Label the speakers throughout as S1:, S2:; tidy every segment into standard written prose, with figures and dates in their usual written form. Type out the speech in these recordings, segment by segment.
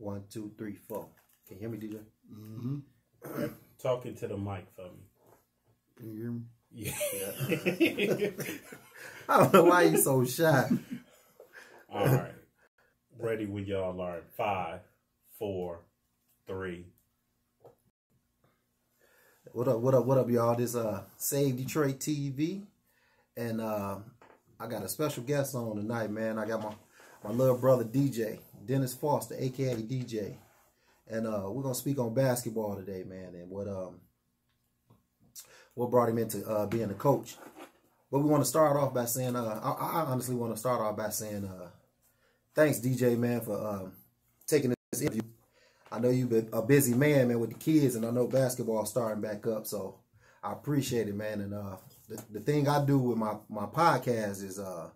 S1: 1, 2, 3, 4. Can you hear me, DJ?
S2: Mm-hmm.
S3: Talking to the mic for me.
S2: Can you hear me?
S3: Yeah.
S1: I don't know why you so shy.
S3: All right. Ready when y'all are. 5, 4, 3.
S1: What up, y'all? This S.A.V.E Detroit TV. And I got a special guest on tonight, man. I got my little brother DJ, Dennis Foster, aka DJ. And we're gonna speak on basketball today, man, and what brought him into being a coach. But we want to start off by saying, I honestly want to start off by saying, thanks, DJ, man, for taking this interview. I know you've been a busy man, with the kids, and I know basketball starting back up, so I appreciate it, man. And the thing I do with my podcast is I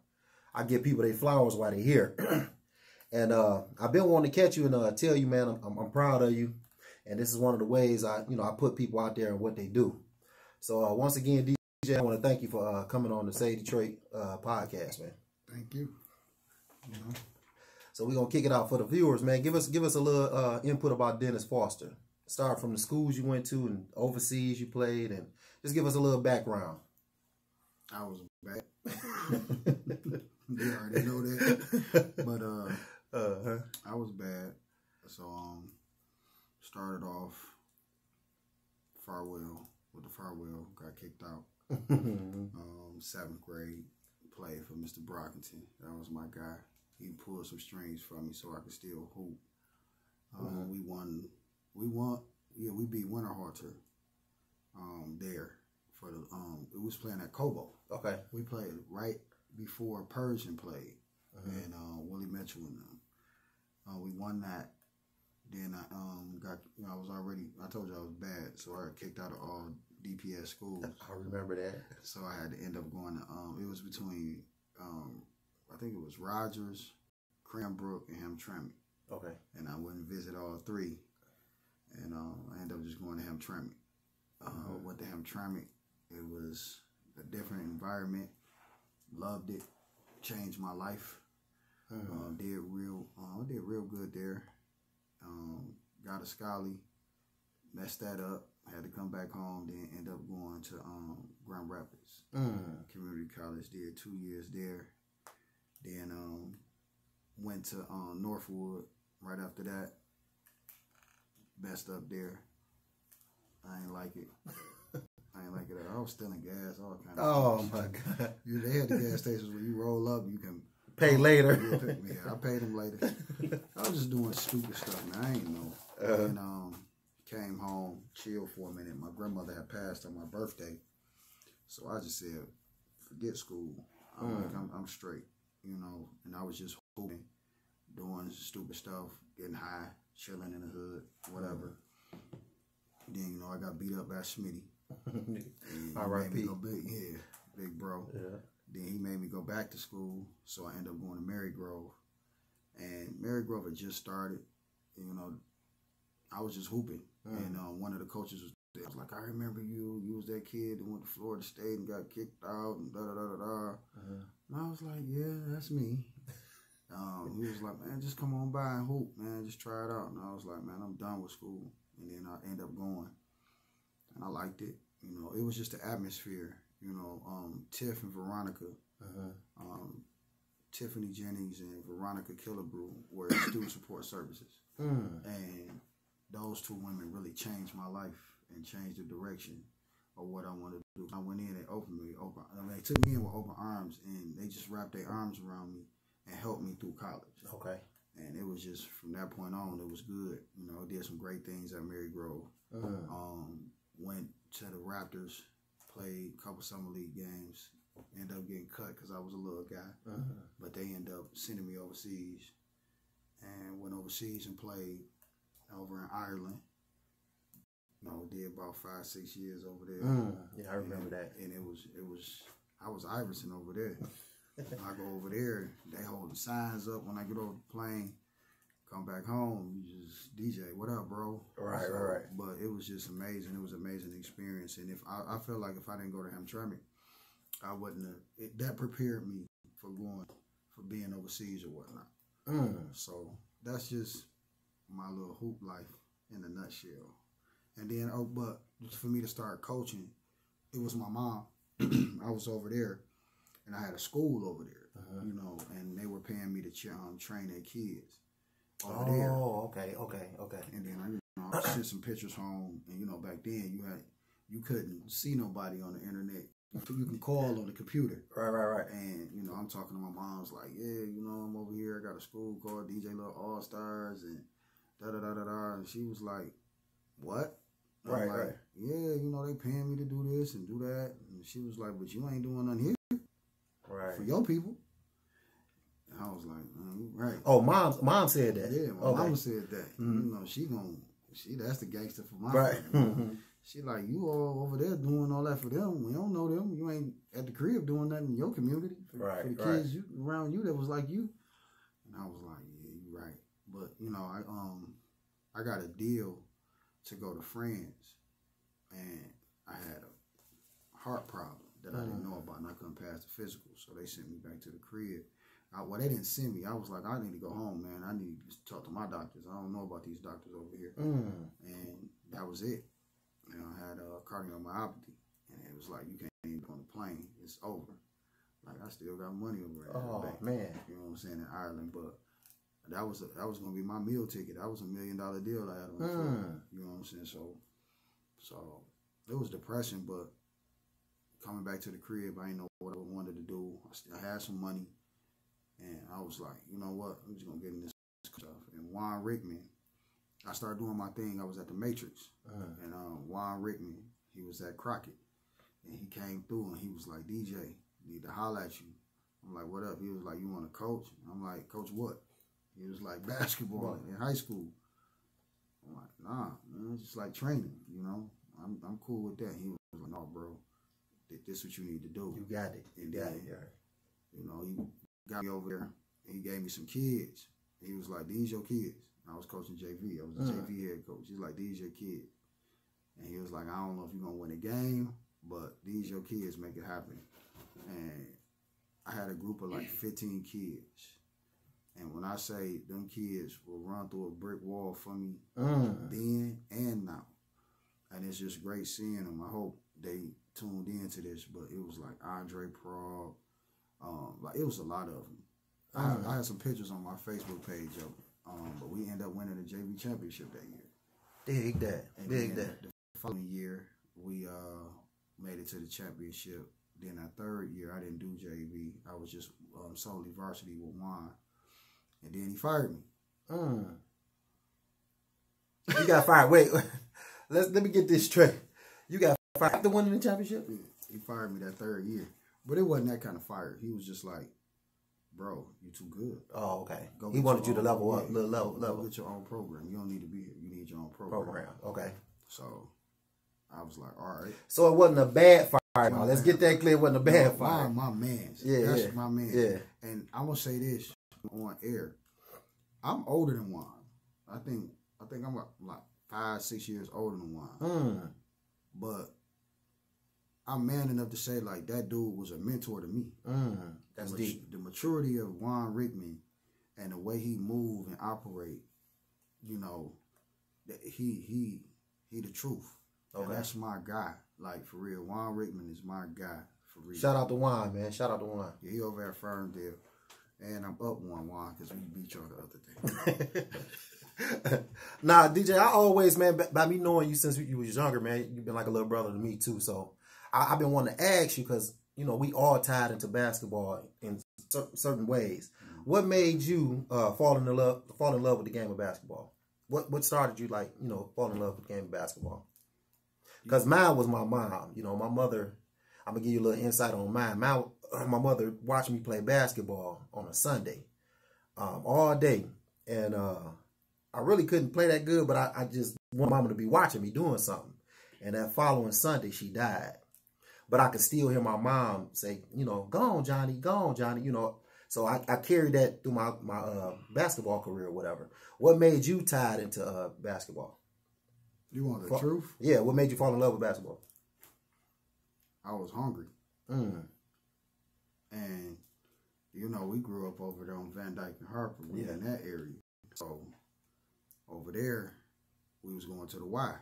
S1: give people their flowers while they're here. And I've been wanting to catch you and tell you, man, I'm proud of you. And this is one of the ways I put people out there and what they do. So once again, DJ, I want to thank you for coming on the S.A.V.E Detroit podcast, man.
S2: Thank you.
S1: So we're gonna kick it out for the viewers, man. Give us a little input about Dennis Foster. Start from the schools you went to and overseas you played, and just give us a little background.
S2: I was bad. They already know that. But I was bad. So started off Farwell with the Farwell, got kicked out. 7th grade, played for Mr. Brockington. That was my guy. He pulled some strings for me so I could still hoop. We beat Winterhalter there for the it was playing at Cobo.
S1: Okay.
S2: We played right before Persian played and Willie Mitchell and them. We won that. Then I was already, I told you I was bad, so I got kicked out of all DPS schools.
S1: I remember that.
S2: So I had to end up going to it was between I think it was Rogers, Cranbrook, and Hamtramck.
S1: Okay.
S2: And I went and visit all three. And I ended up just going to Hamtramck. Went to Hamtramck. It was a different environment. Loved it. Changed my life. Did real good there. Got a Scully. Messed that up. Had to come back home. Then end up going to Grand Rapids Community College. Did 2 years there. Then went to Northwood right after that. Best up there. I ain't like it. I was stealing gas, all kind of
S1: Oh
S2: stuff.
S1: my God.
S2: They had the gas stations where you roll up, you can
S1: Pay later.
S2: Yeah, I paid them later. I was just doing stupid stuff, man. I ain't know. And came home, chilled for a minute. My grandmother had passed on my birthday, so I just said, forget school. I'm straight, And I was just hooping, doing stupid stuff, getting high, chilling in the hood, whatever. Then I got beat up by Smitty.
S1: R.I.P.
S2: Big bro.
S1: Yeah.
S2: Then he made me go back to school, so I ended up going to Marygrove. And Marygrove had just started. I was just hooping, and one of the coaches was like, "I remember you. You was that kid that went to Florida State and got kicked out and da da da da da." And I was like, "Yeah, that's me." He was like, "Man, just come on by and hoop, man. Just try it out." And I was like, "Man, I'm done with school." And then I ended up going, and I liked it. It was just the atmosphere. Tiff and Veronica, Tiffany Jennings and Veronica Killebrew were student support services, and those two women really changed my life and changed the direction of what I wanted to do. I went in and they took me in with open arms, and they just wrapped their arms around me and helped me through college.
S1: Okay.
S2: And it was just, from that point on, it was good. Did some great things at Marygrove. Went to the Raptors, played a couple summer league games, ended up getting cut because I was a little guy. But they ended up sending me overseas, and went overseas and played over in Ireland. Did about 5-6 years over there.
S1: Yeah, I remember that.
S2: And I was Iverson over there. I go over there, they hold the signs up when I get off the plane. Come back home, you just, DJ, what up, bro?
S1: Right.
S2: But it was just amazing. It was an amazing experience. And if I feel like if I didn't go to Hamtramck, I wouldn't have, that prepared me for being overseas or whatnot. So that's just my little hoop life in a nutshell. And then, but for me to start coaching, it was my mom. I was over there, and I had a school over there, you know, and they were paying me to train their kids over there.
S1: Oh, okay.
S2: And then I sent some pictures home, and you know, back then you couldn't see nobody on the internet. You can call on the computer.
S1: Right.
S2: And, you know, I'm talking to my mom's like, yeah, you know, I'm over here. I got a school called DJ Little All Stars and da-da-da-da-da. And she was like, what?
S1: Right.
S2: Yeah, you know, they paying me to do this and do that. And she was like, but you ain't doing nothing here.
S1: Right.
S2: For your people. And I was like, right.
S1: Oh, mom said that.
S2: Yeah, my mama said that. You know, that's the gangster for my family. She like, you all over there doing all that for them. We don't know them. You ain't at the crib doing nothing in your community. For the kids around you that was like you. And I was like, yeah, you're right. But, you know, I got a deal to go to France. And I had a heart problem that I didn't know about, and I couldn't pass the physical. So they sent me back to the crib. Well, they didn't send me. I was like, I need to go home, man. I need to talk to my doctors. I don't know about these doctors over here. And that was it. You know, I had cardiomyopathy, and it was like, you can't even go on the plane. It's over. Like, I still got money over there.
S1: Oh, man.
S2: You know what I'm saying, in Ireland. But that was going to be my meal ticket. That was $1 million deal I had on the phone. You know what I'm saying? So it was depression, but coming back to the crib, I didn't know what I wanted to do. I had some money, and I was like, you know what? I'm just going to get in this stuff. And Juan Rickman, I started doing my thing. I was at the Matrix, and Juan Rickman, he was at Crockett, and he came through, and he was like, DJ, need to holler at you. I'm like, what up? He was like, you want to coach? I'm like, coach what? He was like, basketball in high school. I'm like, nah, man, it's just like training, you know? I'm cool with that. He was like, no, bro, this is what you need to do.
S1: You got it. You got it.
S2: You know, he got me over there, and he gave me some kids. He was like, these your kids. I was coaching JV. I was a JV head coach. He's like, these your kids. And he was like, I don't know if you're going to win a game, but these your kids, make it happen. And I had a group of like 15 kids. And when I say them kids will run through a brick wall for me then and now. And it's just great seeing them. I hope they tuned into this, but it was like Andre Prague. Like, it was a lot of them. I had some pictures on my Facebook page of but we ended up winning the JV championship that year.
S1: Dig that.
S2: And the following year, we made it to the championship. Then that third year, I didn't do JV. I was just solely varsity with Juan. And then he fired me.
S1: You got fired. Wait, let me get this straight. You got fired after winning the championship?
S2: He fired me that third year. But it wasn't that kind of fire. He was just like, bro, you too good.
S1: Oh, okay. He wanted you to level up, level.
S2: Go get your own program. You don't need to be here. You need your own program.
S1: Okay.
S2: So I was like, all right.
S1: So it wasn't a bad fire. Now, let's get that clear. It wasn't a bad fire.
S2: My man's.
S1: Yeah,
S2: that's my man.
S1: Yeah.
S2: And I'm gonna say this on air. I'm older than Juan. I think I'm like 5-6 years older than Juan. But I'm man enough to say, like, that dude was a mentor to me.
S1: That's deep.
S2: The maturity of Juan Rickman and the way he move and operate, you know, that he the truth. Okay. And that's my guy. Like, for real. Juan Rickman is my guy. For real.
S1: Shout out to Juan, man. Shout out to Juan.
S2: Yeah, he over at Ferndale. And I'm up Juan because we beat y'all the other day.
S1: Nah, DJ, I always, man, by me knowing you since you was younger, man, you've been like a little brother to me too. So I've been wanting to ask you because, you know, we all tied into basketball in certain ways. What made you fall in love with the game of basketball? What started you, like, you know, fall in love with the game of basketball? Because mine was my mom. You know, my mother, I'm going to give you a little insight on mine. My mother watched me play basketball on a Sunday all day. And I really couldn't play that good, but I just want mama to be watching me doing something. And that following Sunday, she died. But I could still hear my mom say, you know, go on, Johnny, you know. So I carried that through my basketball career or whatever. What made you tied into basketball?
S2: You want the truth?
S1: Yeah, what made you fall in love with basketball?
S2: I was hungry. And, you know, we grew up over there on Van Dyke and Harper. We in that area. So over there, we was going to the Y.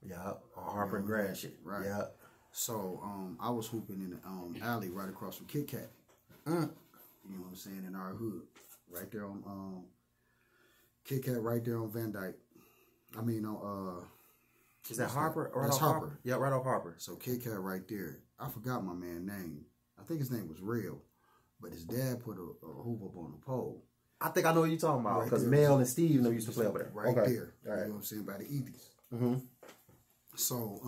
S1: Yeah, on Harper and Grand shit.
S2: Right.
S1: Yeah.
S2: So I was hooping in the alley right across from Kit Kat. You know what I'm saying? In our hood, right there on Kit Kat, right there on Van Dyke. I mean, on
S1: is that Harper?
S2: Right that's Harper.
S1: Yeah, right off Harper.
S2: So Kit Kat right there. I forgot my man's name. I think his name was Real, but his dad put a hoop up on the pole.
S1: I think I know what you're talking about because Mel and Steve used to play over there.
S2: Right there.
S1: Right.
S2: You know what I'm saying? By the Edie's.
S1: Mm-hmm.
S2: So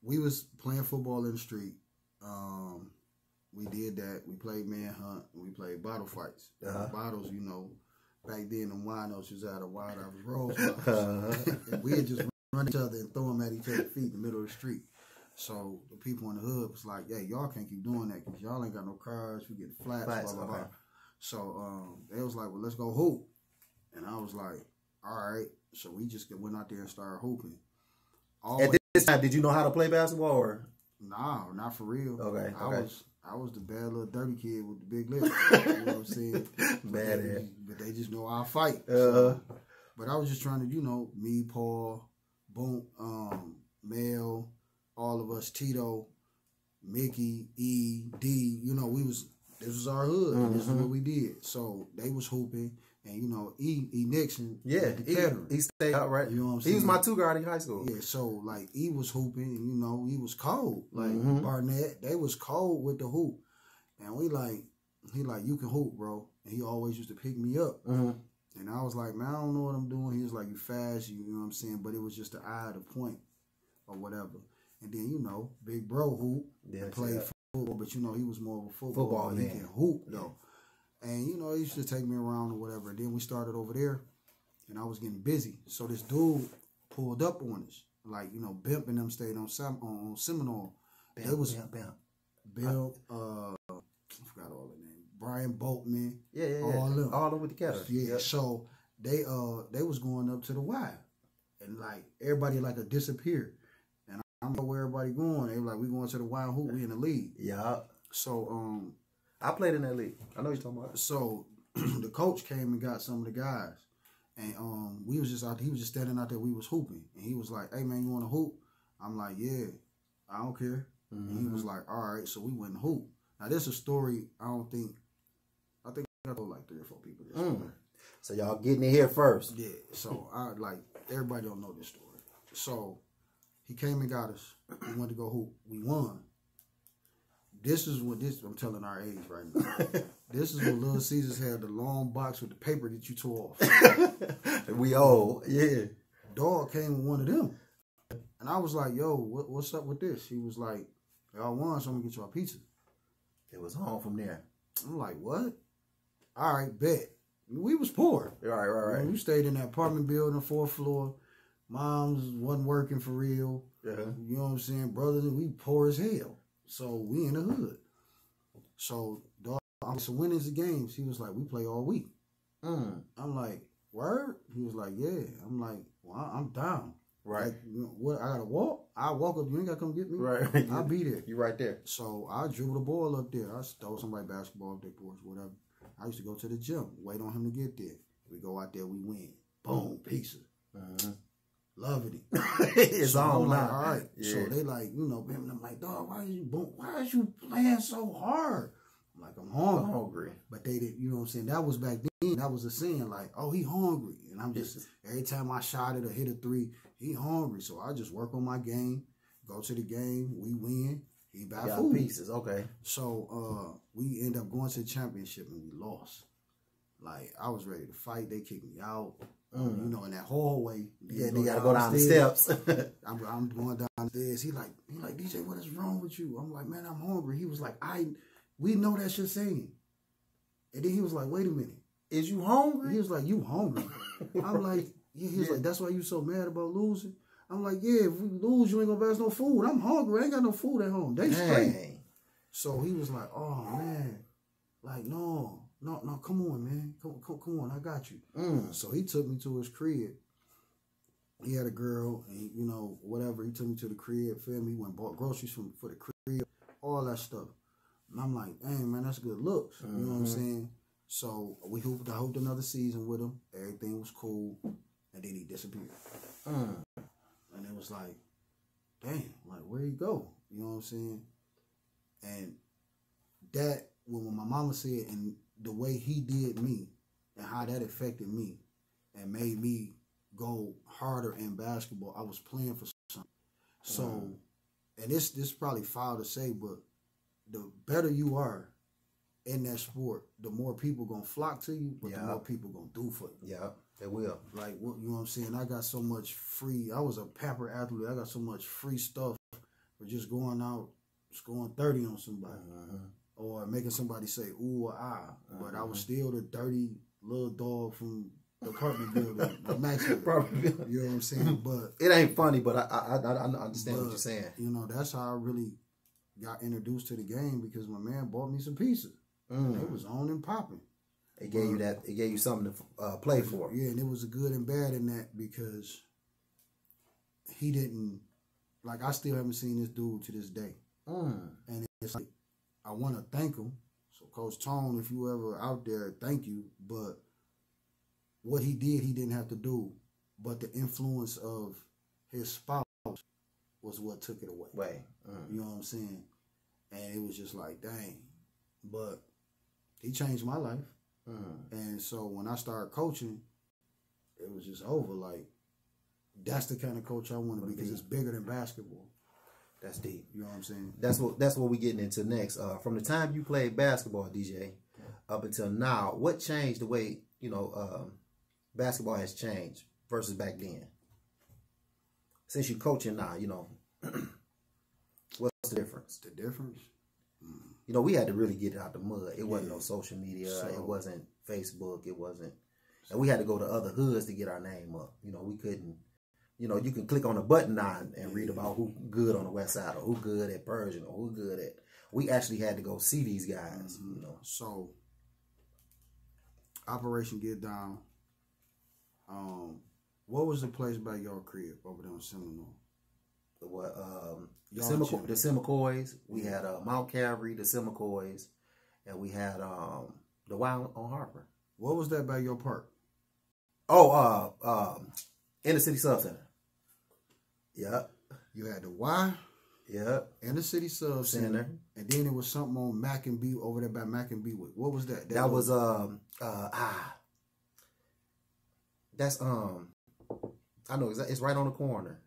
S2: we was playing football in the street. We did that. We played manhunt. We played bottle fights. Bottles, you know, back then the winos was out of wide out of rolls. And we had just run each other and throw them at each other's feet in the middle of the street. So the people in the hood was like, "Hey, y'all can't keep doing that because y'all ain't got no cars. We get flats, blah blah blah." So they was like, "Well, let's go hoop," and I was like, "All right." So we just went out there and started hooping.
S1: At this time, did you know how to play basketball or?
S2: No, not for real.
S1: Okay.
S2: I was the bad little dirty kid with the big lips. You know what I'm saying?
S1: Bad.
S2: But they just know I'll fight. So, but I was just trying to, you know, me, Paul, Boom, Mel, all of us, Tito, Mickey, E, D. You know, this was our hood. And this is what we did. So they was hooping. And, you know, E Nixon,
S1: he stayed out, right?
S2: You know what I'm saying?
S1: He was my 2 guard in high school.
S2: Yeah, so, like, E was hooping, and, you know, he was cold. Like, Barnett, they was cold with the hoop. And he like, you can hoop, bro. And he always used to pick me up. And I was like, man, I don't know what I'm doing. He was like, you fast, you know what I'm saying? But it was just the eye of the point or whatever. And then, you know, big bro hoop, played football, but, you know, he was more of a football man. He can hoop, though. And, you know, he used to take me around or whatever. And then we started over there, and I was getting busy. So this dude pulled up on us. Like, you know, Bimp and them stayed on Seminole. Bill, I forgot all the names. Brian Boltman.
S1: Yeah.
S2: All them.
S1: All them with the cattle.
S2: Yeah, so they was going up to the Y. And, like, everybody, like, disappeared. And I don't know where everybody going. They were like, we going to the Y and hoop. We in the league.
S1: Yeah.
S2: So,
S1: I played in that league. I know what you're talking about.
S2: So the coach came and got some of the guys, and we was just out. He was just standing out there. We was hooping, and he was like, "Hey man, you want to hoop?" I'm like, "Yeah, I don't care." And he was like, "All right." So we went and hoop. Now this is a story. I think I told like 3 or 4 people this story.
S1: So y'all getting in here first.
S2: Yeah. So I like everybody don't know this story. So he came and got us. We went to go hoop. We won. I'm telling our age right now. This is when Little Caesars had the long box with the paper that you tore off.
S1: We old, yeah.
S2: Dog came with one of them. And I was like, yo, what's up with this? He was like, y'all won, so I'm going to get you a pizza.
S1: It was home from there.
S2: I'm like, what? All right, bet. We was poor.
S1: Right.
S2: We stayed in that apartment building, 4th floor. Moms wasn't working for real. You know what I'm saying? Brothers, we poor as hell. So we in the hood. So dog, so when is the games? He was like, we play all week. I'm like, word? He was like, yeah. I'm like, well, I'm down.
S1: Right.
S2: Like, you know, what? I gotta walk. I walk up. You ain't gotta come get me.
S1: Right.
S2: I'll be there.
S1: You right there.
S2: So I dribble the ball up there. I stole somebody basketball up there, course, whatever. I used to go to the gym, wait on him to get there. We go out there, we win. Boom, pizza. Loving it.
S1: It's
S2: so
S1: on
S2: I'm like,
S1: now.
S2: all right.
S1: Yeah.
S2: So they like, you know, and I'm like, dog, why is you playing so hard? I'm like, I'm hungry. But they did, you know what I'm saying? That was back then. That was a saying, like, oh, he hungry. And I'm just, every time I shot it or hit a 3, he hungry. So I just work on my game, go to the game, we win, he buy food.
S1: Pieces, okay.
S2: So we end up going to the championship and we lost. Like, I was ready to fight. They kicked me out. You know, in that hallway.
S1: Yeah, you gotta go down the steps.
S2: I'm going down the stairs. He like, DJ, what is wrong with you? I'm like, man, I'm hungry. He was like, we know that's your saying. And then he was like, wait a minute.
S1: Is you hungry?
S2: He was like, you hungry? I'm like, yeah. He was like, that's why you so mad about losing? I'm like, yeah, if we lose, you ain't gonna buy us no food. I'm hungry. I ain't got no food at home. They straight. So he was like, oh, man. Like, no, come on, man. Come on, I got you. So he took me to his crib. He had a girl, and, you know, whatever. He took me to the crib, feel me? He went and bought groceries for the crib, all that stuff. And I'm like, dang, man, that's good looks. You know what I'm saying? So I hooped another season with him. Everything was cool. and then he disappeared. And it was like, damn, like where'd he go? You know what I'm saying? And that, when my mama said, and the way he did me, and how that affected me, and made me go harder in basketball. I was playing for something. So, and this probably foul to say, but the better you are in that sport, the more people gonna flock to you, but the more people gonna do for you.
S1: Yeah, they will.
S2: Like, you know what I'm saying? I got so much free. I was a pampered athlete. I got so much free stuff for just going out, scoring 30 on somebody, or making somebody say ooh or ah. But I was still the dirty little dog from the apartment building, the Maxwell. You know what I'm saying? But
S1: it ain't funny, but I understand what you're saying.
S2: You know, that's how I really got introduced to the game, because my man bought me some pizza. It was on and popping.
S1: It gave you that. It gave you something to play for.
S2: Yeah, and it was a good and bad in that, because he didn't, like, I still haven't seen this dude to this day. And it's like, I want to thank him. So Coach Tone, if you ever out there, thank you. But what he did, he didn't have to do. But the influence of his spouse was what took it away. You know what I'm saying? And it was just like, dang. But he changed my life. And so when I started coaching, it was just over. Like, that's the kind of coach I want to be, because it's bigger than basketball.
S1: That's deep.
S2: You know what I'm saying?
S1: That's what we're getting into next. From the time you played basketball, DJ, up until now, what changed the way, you know, basketball has changed versus back then? Since you're coaching now, you know, what's the difference?
S2: The difference?
S1: You know, we had to really get it out the mud. It wasn't no social media. It wasn't Facebook. It wasn't. And we had to go to other hoods to get our name up. You know, we couldn't. You know, you can click on a button now and read about who good on the West Side, or who good at Persian, or who good at. We actually had to go see these guys. You know.
S2: So, Operation Get Down. What was the place by your crib over there in Seminole?
S1: The Simicoys. We had Mount Calvary, the Simicoys, and we had the Wild on Harper.
S2: What was that by your park?
S1: Oh, Inner City Sub Center. Yep.
S2: You had the Y.
S1: Yep.
S2: Inner City Sub Center, and then it was something on Mac and B over there by Mac and B. What was that?
S1: That was that's I know exactly. It's right on the corner.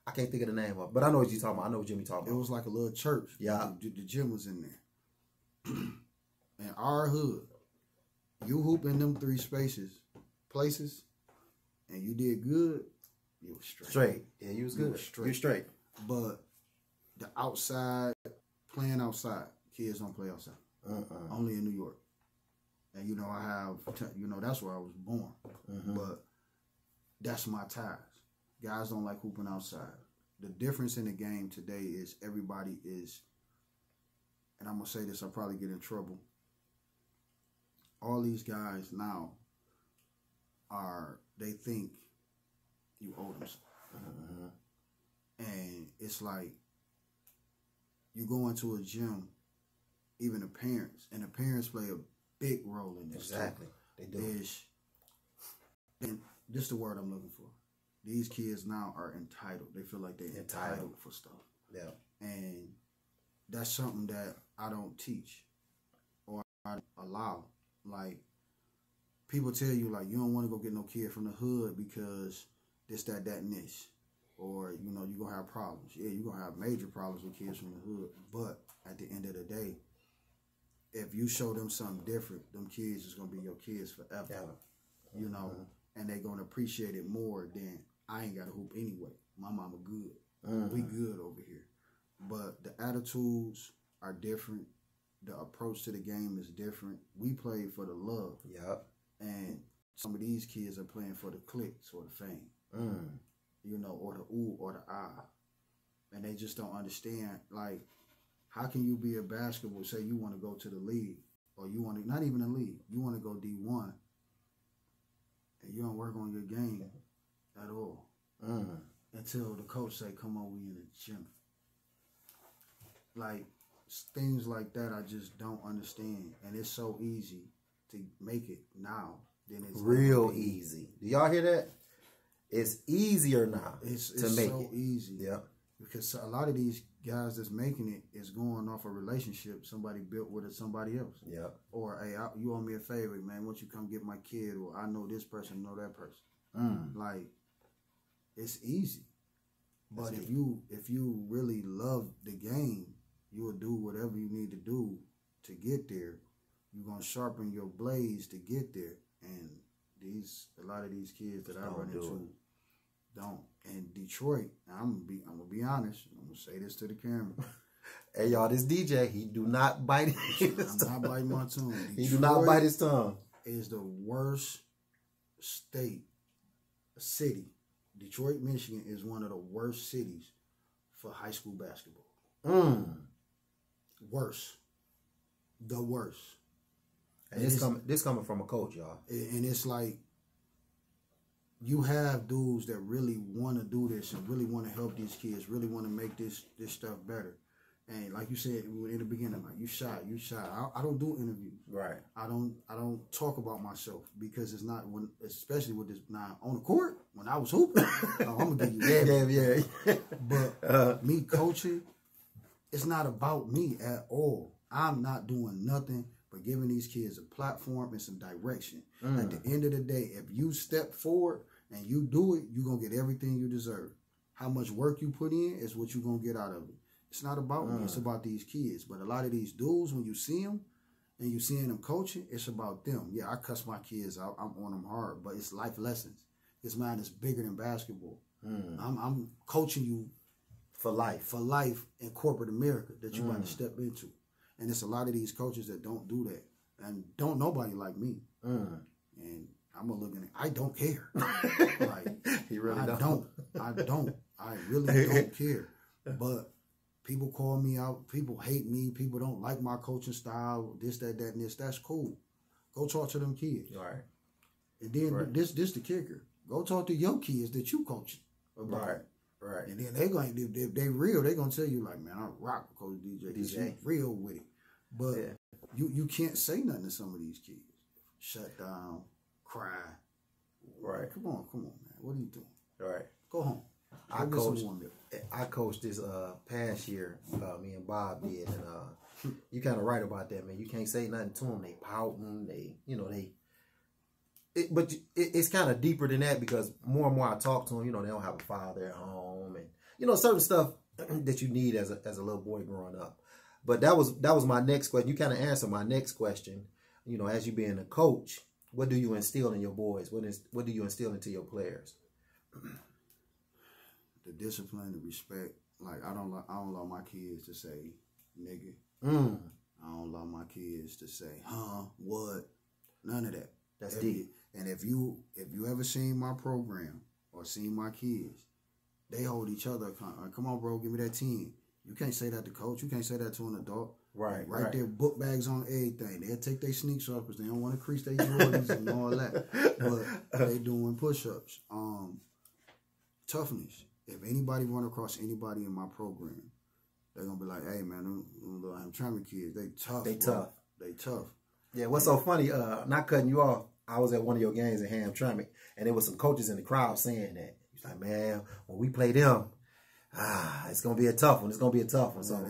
S1: I can't think of the name of it, but I know what you're talking about. I know what Jimmy talking about.
S2: It was like a little church.
S1: Yeah.
S2: The gym was in there. And our hood, you hoop in them 3 places, and you did good, you was straight.
S1: Yeah, you was good. You was straight.
S2: But the outside, playing outside, kids don't play outside. Only in New York. And, you know, that's where I was born. But that's my ties. Guys don't like hooping outside. The difference in the game today is everybody is, and I'm going to say this, I'll probably get in trouble. All these guys now they think you owe them something. And it's like, you go into a gym, even the parents, and the parents play a big role in this.
S1: Exactly. They do.
S2: And this is the word I'm looking for. These kids now are entitled. They feel like they're entitled for stuff.
S1: Yeah.
S2: And that's something that I don't teach or I allow. Like, people tell you, like, you don't want to go get no kid from the hood because this, that, and this. Or, you know, you're going to have problems. Yeah, you're going to have major problems with kids from the hood. But at the end of the day, if you show them something different, them kids is going to be your kids forever. Yeah. You know, and they're going to appreciate it more than I ain't got to hoop anyway. My mama good. We good over here. But the attitudes are different. The approach to the game is different. We play for the love.
S1: Yep.
S2: And some of these kids are playing for the clicks or the fame. You know, or the ooh or the ah. And they just don't understand, like, how can you be a basketball, say you want to go to the league, or you want to, not even a league, you want to go D1, and you don't work on your game at all. Until the coach say, come on, we in the gym. Like, things like that I just don't understand. And it's so easy to make it now. Then it's
S1: real easy. Do y'all hear that? It's easier now
S2: It's
S1: to make
S2: so
S1: it.
S2: easy.
S1: Yeah.
S2: Because a lot of these guys that's making it is going off a relationship somebody built with somebody else.
S1: Yeah.
S2: Or, hey, you owe me a favor, man. Why don't you come get my kid? Or I know this person, know that person. Like, it's easy. But if you really love the game, you will do whatever you need to do to get there. You're gonna sharpen your blades to get there. And a lot of these kids that I run into don't. And Detroit, I'm gonna be honest. I'm gonna say this to the camera.
S1: Hey y'all, this DJ, he do not bite his tongue.
S2: I'm not biting my tongue. Detroit
S1: He do not bite his tongue.
S2: Is the worst city. Detroit, Michigan is one of the worst cities for high school basketball. Worst. The worst.
S1: And this coming from a coach, y'all.
S2: And it's like, you have dudes that really want to do this and really want to help these kids, really want to make this stuff better. And like you said in the beginning, like you shot. I don't do interviews. Right. I don't talk about myself because it's not especially with this now on the court when I was hooping. I'm gonna give you that. Yeah. But me coaching, it's not about me at all. I'm not doing nothing but giving these kids a platform and some direction. At the end of the day, if you step forward and you do it, you're going to get everything you deserve. How much work you put in is what you're going to get out of it. It's not about me. It's about these kids. But a lot of these dudes, when you see them and you seeing them coaching, it's about them. Yeah, I cuss my kids out. I'm on them hard. But it's life lessons. This mind is bigger than basketball. I'm coaching you for life in corporate America that you're about to step into. And it's a lot of these coaches that don't do that. And don't nobody like me. And I'm gonna look at it. I don't care. Like,
S1: he really
S2: I don't. I really don't care. But people call me out. People hate me. People don't like my coaching style. This, that, and this. That's cool. Go talk to them kids.
S1: All right.
S2: And then this the kicker. Go talk to your kids that you coaching.
S1: Right.
S2: And then they going if they real, they gonna tell you like, man, I rock with Coach DJ. He's real with it. But you can't say nothing to some of these kids. Shut down, cry.
S1: Right.
S2: Come on, man. What are you doing?
S1: Right.
S2: Go home.
S1: I coached this past year. Me and Bob did, and you kind of right about that, man. You can't say nothing to them. They pouting. But it's kind of deeper than that because more and more I talk to them. They don't have a father at home, and certain stuff that you need as a little boy growing up. But that was my next question. You kind of answered my next question. As you being a coach, what do you instill in your boys? What do you instill into your players?
S2: The discipline, the respect. Like I don't allow my kids to say nigga. I don't allow my kids to say what. None of that.
S1: That's deep.
S2: And if you ever seen my program or seen my kids, they hold each other accountable. Come on, bro, give me that 10. You can't say that to coach. You can't say that to an adult. Right. Their book bags on everything. They'll take their sneaks off because they don't want to crease their Jordans and all that. But they doing push-ups. Toughness. If anybody run across anybody in my program, they're going to be like, hey, man, them Hamtramck kids, they tough. They tough.
S1: Yeah, what's so funny, not cutting you off, I was at one of your games in Hamtramck, and there was some coaches in the crowd saying that. He's like, man, when we play them, it's going to be a tough one. It's going to be a tough one. So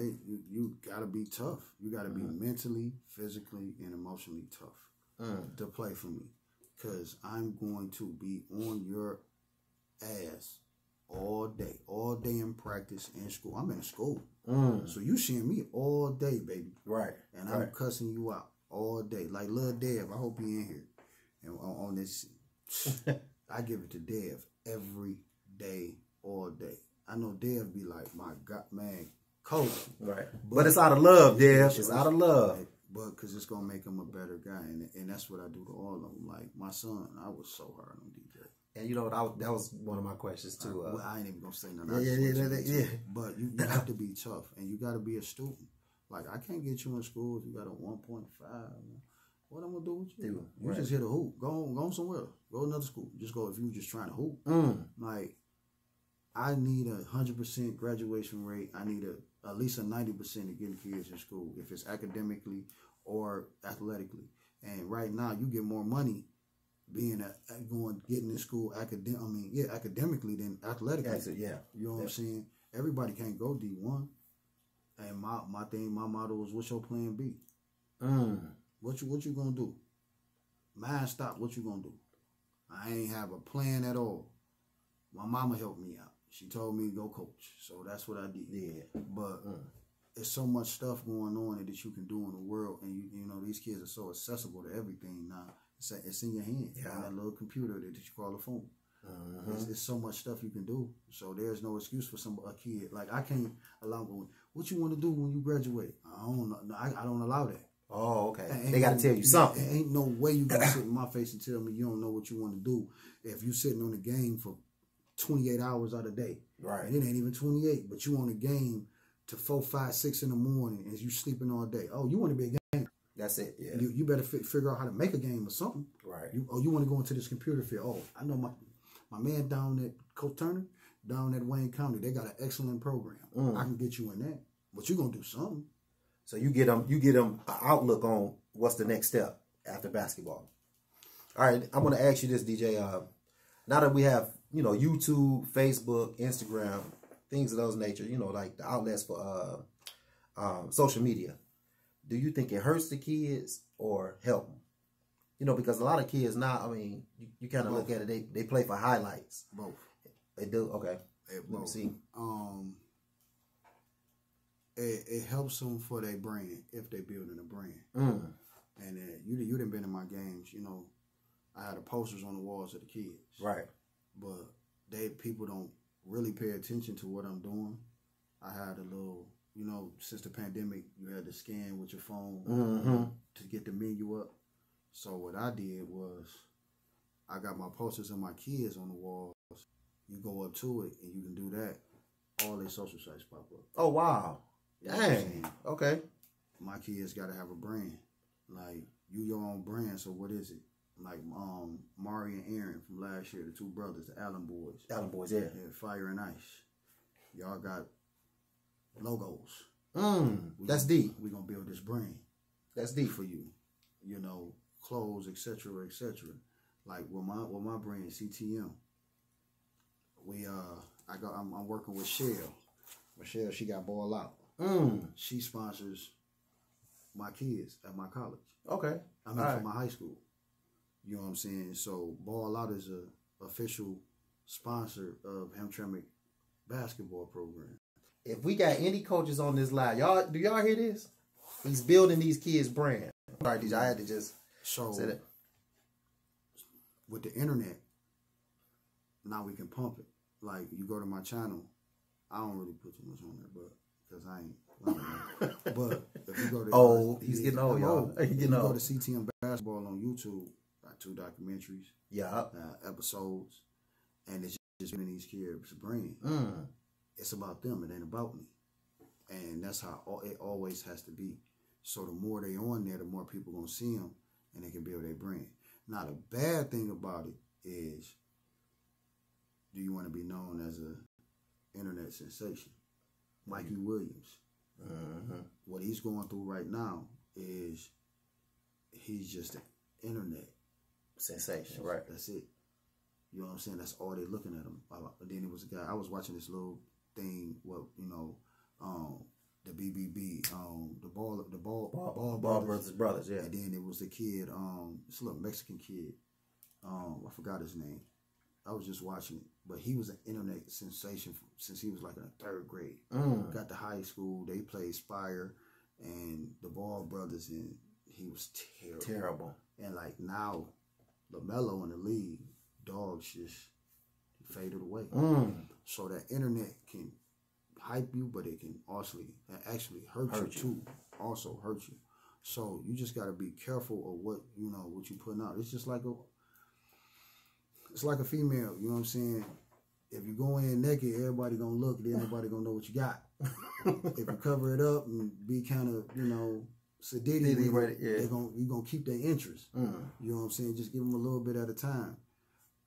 S2: you got to be tough. You got to be mentally, physically, and emotionally tough to play for me. Because I'm going to be on your ass all day in practice in school. I'm in school. So you seeing me all day, baby. Right. And I'm cussing you out all day. Like Lil Dev, I hope he in here. And on this, I give it to Dev every day, all day. I know Dev be like, my God, man, coach. Right.
S1: But it's out of love, Dev. It's out of love.
S2: But because it's going to make him a better guy. And that's what I do to all of them. Like my son, I was so hard on DJ.
S1: And that was one of my questions too.
S2: I ain't even going to say nothing. Yeah. But you have to be tough. And you got to be a student. Like, I can't get you in school if you got a 1.5. What I'm going to do with you? You just hit a hoop. Go on somewhere else. Go to another school. Just go if you just trying to hoop. Like, I need 100% graduation rate. I need at least a 90% of getting kids in school, if it's academically or athletically. And right now, you get more money getting in school academically than athletically.
S1: Yeah.
S2: You know what I'm saying? Everybody can't go D1. And my motto is, what's your plan B? What you gonna do? Mine stop, what you gonna do? I ain't have a plan at all. My mama helped me out. She told me to go coach. So that's what I did.
S1: Yeah.
S2: But there's so much stuff going on that you can do in the world, and you know these kids are so accessible to everything now. It's in your hand.
S1: Yeah.
S2: On that little computer that you call a phone. There's so much stuff you can do. So there's no excuse for a kid. Like I can't allow going, what you want to do when you graduate? I don't know. I don't allow that.
S1: Oh, okay. They got to tell you something.
S2: Ain't no way you can sit in my face and tell me you don't know what you want to do if you sitting on the game for 28 hours out of the day.
S1: Right.
S2: And it ain't even 28, but you on the game to 4, 5, 6 in the morning and you sleeping all day. Oh, you want to be a gamer.
S1: That's it. Yeah.
S2: You better figure out how to make a game or something.
S1: Right.
S2: You want to go into this computer field. Oh, I know my man down at Coach Turner, down at Wayne County, they got an excellent program. I can get you in that. But you going to do something.
S1: So you get them an outlook on what's the next step after basketball. All right, I'm going to ask you this, DJ. Now that we have, YouTube, Facebook, Instagram, things of those nature, like the outlets for social media, do you think it hurts the kids or help them? Because a lot of kids now, you kind of look at it, they play for highlights.
S2: Both.
S1: They do? Okay. Let me see.
S2: It helps them for their brand if they building a brand. And you done been in my games. I had the posters on the walls of the kids.
S1: Right.
S2: But people don't really pay attention to what I'm doing. I had a little, since the pandemic, you had to scan with your phone to get the menu up. So what I did was I got my posters of my kids on the walls. You go up to it and you can do that. All their social sites pop up.
S1: Oh, wow.
S2: You know what I'm
S1: Dang.
S2: saying?
S1: Okay.
S2: My kids got to have a brand. Like, you your own brand, so what is it? Like, Mari and Aaron from last year, the two brothers, the Allen boys.
S1: Allen boys, yeah.
S2: Fire and Ice. Y'all got logos.
S1: That's deep.
S2: We're going to build this brand.
S1: That's deep.
S2: For you. Clothes, etc., etc. Like, with my brand, CTM, I'm working with Michelle. Michelle, she got Ball Out. She sponsors my kids at my college.
S1: Okay.
S2: For my high school. You know what I'm saying? So Ball Out is a official sponsor of Hamtramck basketball program.
S1: If we got any coaches on this line, do y'all hear this? He's building these kids' brand. All right, DJ, I had to just say that.
S2: With the internet, now we can pump it. Like, you go to my channel, I don't really put too much on there, but because I ain't. But if you go to
S1: he's getting old, y'all. He's getting old.
S2: Go to CTM Basketball on YouTube. Got 2 documentaries.
S1: Yeah.
S2: Episodes, and it's just been these kids' brand. It's about them. It ain't about me, and that's how it always has to be. So the more they on there, the more people gonna see them, and they can build their brand. Now the bad thing about it is, do you want to be known as a internet sensation? Mikey Williams. What he's going through right now is he's just an internet
S1: sensation, right?
S2: That's it. You know what I'm saying? That's all they looking at him. Then it was a guy, I was watching this little thing, the BBB, the Ball
S1: brothers, yeah.
S2: And then it was the kid, this little Mexican kid, I forgot his name. I was just watching it, but he was an internet sensation since he was like in the 3rd grade. Got to high school, they played Spire and the Ball brothers, and he was terrible. And like now, LaMelo in the league, dogs just faded away. So that internet can hype you, but it can actually hurt you too. Also hurt you. So you just got to be careful of what you putting out. It's just like a female. You know what I'm saying? If you go in naked, everybody gonna look. Then everybody gonna know what you got. If you cover it up and be kind of sedity, you gonna keep their interest. You know what I'm saying? Just give them a little bit at a time.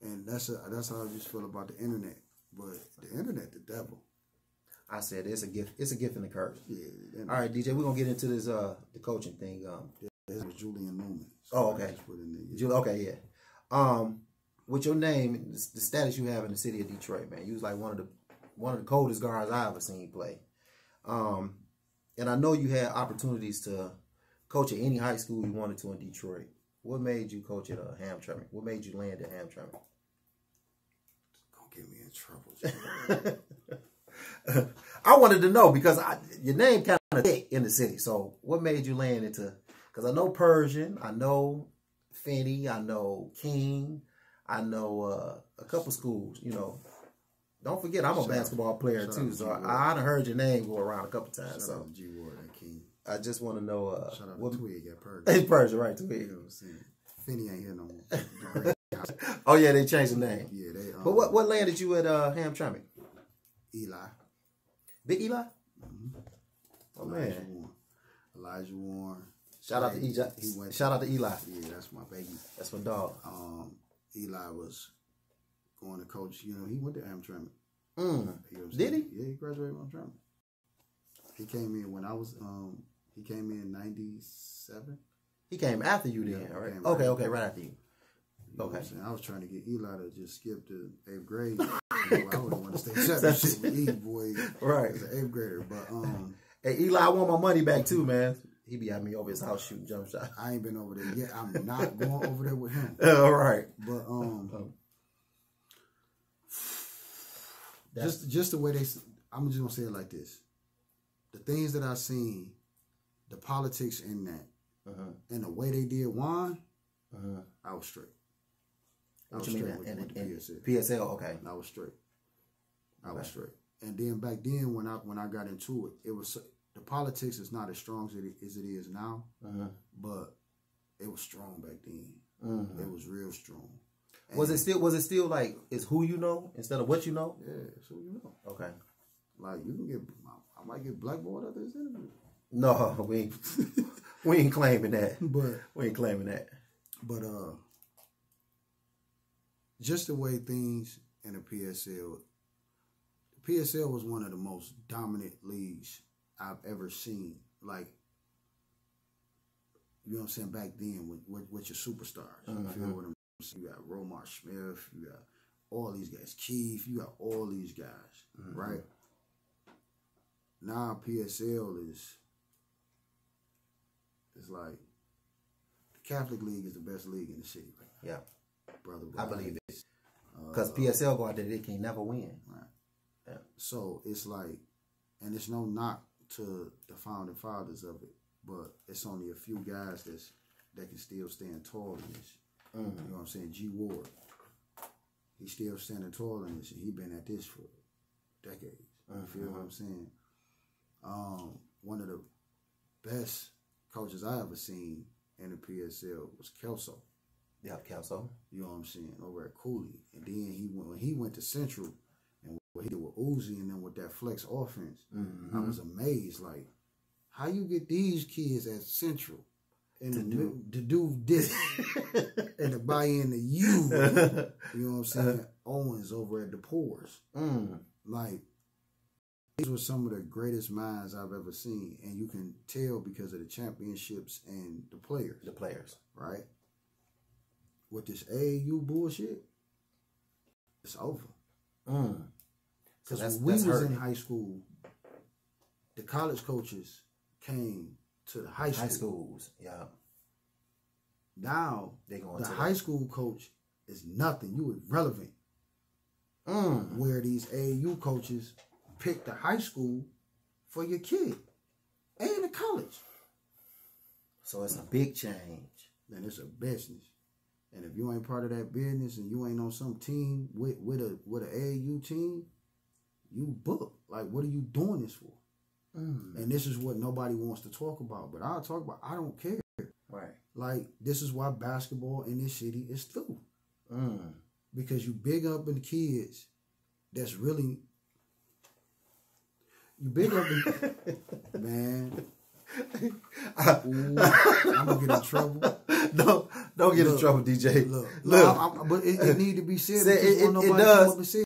S2: And that's how I just feel about the internet. But the internet, the devil.
S1: I said it's a gift. It's a gift and a curse.
S2: Yeah.
S1: All right, DJ, we're gonna get into this the coaching thing.
S2: This was Julian Newman.
S1: So okay.
S2: Put in there, yeah.
S1: Okay, yeah. With your name, the status you have in the city of Detroit, man, you was like one of the coldest guards I ever seen play. And I know you had opportunities to coach at any high school you wanted to in Detroit. What made you coach at Hamtramck? What made you land at Hamtramck?
S2: Don't get me in trouble.
S1: I wanted to know because your name kind of thick in the city. So what made you land into? Because I know Persian, I know Finney, I know King, I know a couple schools. You know, don't forget I'm a basketball player too. So I done heard your name go around a couple times.
S2: Shout out to G Ward and King.
S1: I just want to know.
S2: Shout out
S1: what
S2: to Twig at Persian.
S1: It's Persian, right? Twig.
S2: You know what I'm saying? Finney ain't here no more.
S1: Oh yeah, they changed the name.
S2: Yeah, they.
S1: But what landed you at Hamtramck?
S2: Eli.
S1: Big Eli?
S2: Mm-hmm.
S1: Oh man.
S2: Elijah Warren.
S1: Shout out to Eli. Shout out to Eli.
S2: Yeah, that's my baby.
S1: That's my dog.
S2: Eli was going to coach. You know, he went to Hamtramck.
S1: Mm.
S2: You know
S1: Did he?
S2: Yeah, he graduated from Hamtramck. He came in when I was. He came in '97.
S1: He came after you then,
S2: Yeah,
S1: right?
S2: came
S1: Okay, right after you.
S2: You know
S1: Okay.
S2: what I'm saying? I was trying to get Eli to just skip to 8th grade. You know, I would have won the state championship with E, boy.
S1: Right.
S2: As an 8th grader. But
S1: Hey, Eli, I want my money back too, man. He be at me over his house shooting jump shots.
S2: I ain't been over there yet. I'm not going over there with him.
S1: All right.
S2: But just the way I'm just gonna say it like this. The things that I seen, the politics in that, and the way they did wine, I was straight.
S1: What you mean?
S2: with the PSL.
S1: PSL, okay.
S2: I was straight. I was straight. And then back then, when I got into it, it was the politics is not as strong as it is now, but it was strong back then. It was real strong. And
S1: Was it still like it's who you know instead of what you know?
S2: Yeah, it's who you know.
S1: Okay.
S2: Like you can get, I might get blackballed after this interview.
S1: No, we ain't claiming that.
S2: But
S1: we ain't claiming that.
S2: But just the way things in the PSL was one of the most dominant leagues I've ever seen. Like, you know what I'm saying, back then with your superstars. You feel what I'm saying? You got Romar Smith, you got all these guys, Keith, you got all these guys, right? Now PSL is like the Catholic League is the best league in the city right now.
S1: Yeah.
S2: Brother,
S1: I believe it. Because PSL go out there, they can never win.
S2: Right.
S1: Yeah.
S2: So it's like, and it's no knock to the founding fathers of it, but it's only a few guys that can still stand tall in this. You know what I'm saying? G Ward, he's still standing tall in this, and he been at this for decades. You feel what I'm saying? One of the best coaches I ever seen in the PSL was Kelso.
S1: Yeah, Kelso.
S2: You know what I'm saying? Over at Cooley. And then when he went to Central and what he did with Uzi and then with that flex offense, I was amazed. Like, how you get these kids at Central and to do this and to buy into you? You know what I'm saying? Owens over at the Poors. Like, these were some of the greatest minds I've ever seen. And you can tell because of the championships and the players.
S1: The players.
S2: Right? With this AAU bullshit, it's over. Because when we was in high school, the college coaches came to the high schools.
S1: Yeah.
S2: Now,
S1: the
S2: high school coach is nothing. You irrelevant. Where these AAU coaches pick the high school for your kid and the college.
S1: So it's a big change.
S2: Man, it's a business. And if you ain't part of that business and you ain't on some team with an AAU team, you book. Like, what are you doing this for? And this is what nobody wants to talk about. But I'll talk about, I don't care.
S1: Right.
S2: Like, this is why basketball in this city is through. Because you big up in the kids that's really, you big up in, man. I'm gonna get in trouble.
S1: Don't get in trouble, DJ.
S2: Look. But it need to be said.
S1: It does.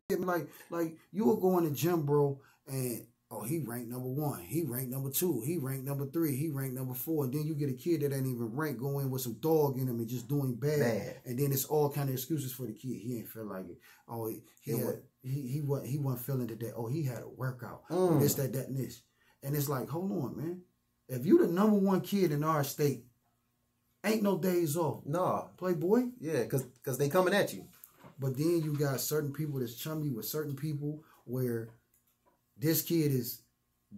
S2: Like you will go in the gym, bro, and oh, he ranked number 1, he ranked number 2, he ranked number 3, he ranked number 4. And then you get a kid that ain't even ranked, go in with some dog in him and just doing bad. And then it's all kind of excuses for the kid. He ain't feel like it. Oh, he wasn't feeling today. Oh, he had a workout. This, that, and this. And it's like, hold on, man. If you the number 1 kid in our state, ain't no days off.
S1: No.
S2: Playboy?
S1: Yeah, because they coming at you.
S2: But then you got certain people that's chummy with certain people where this kid is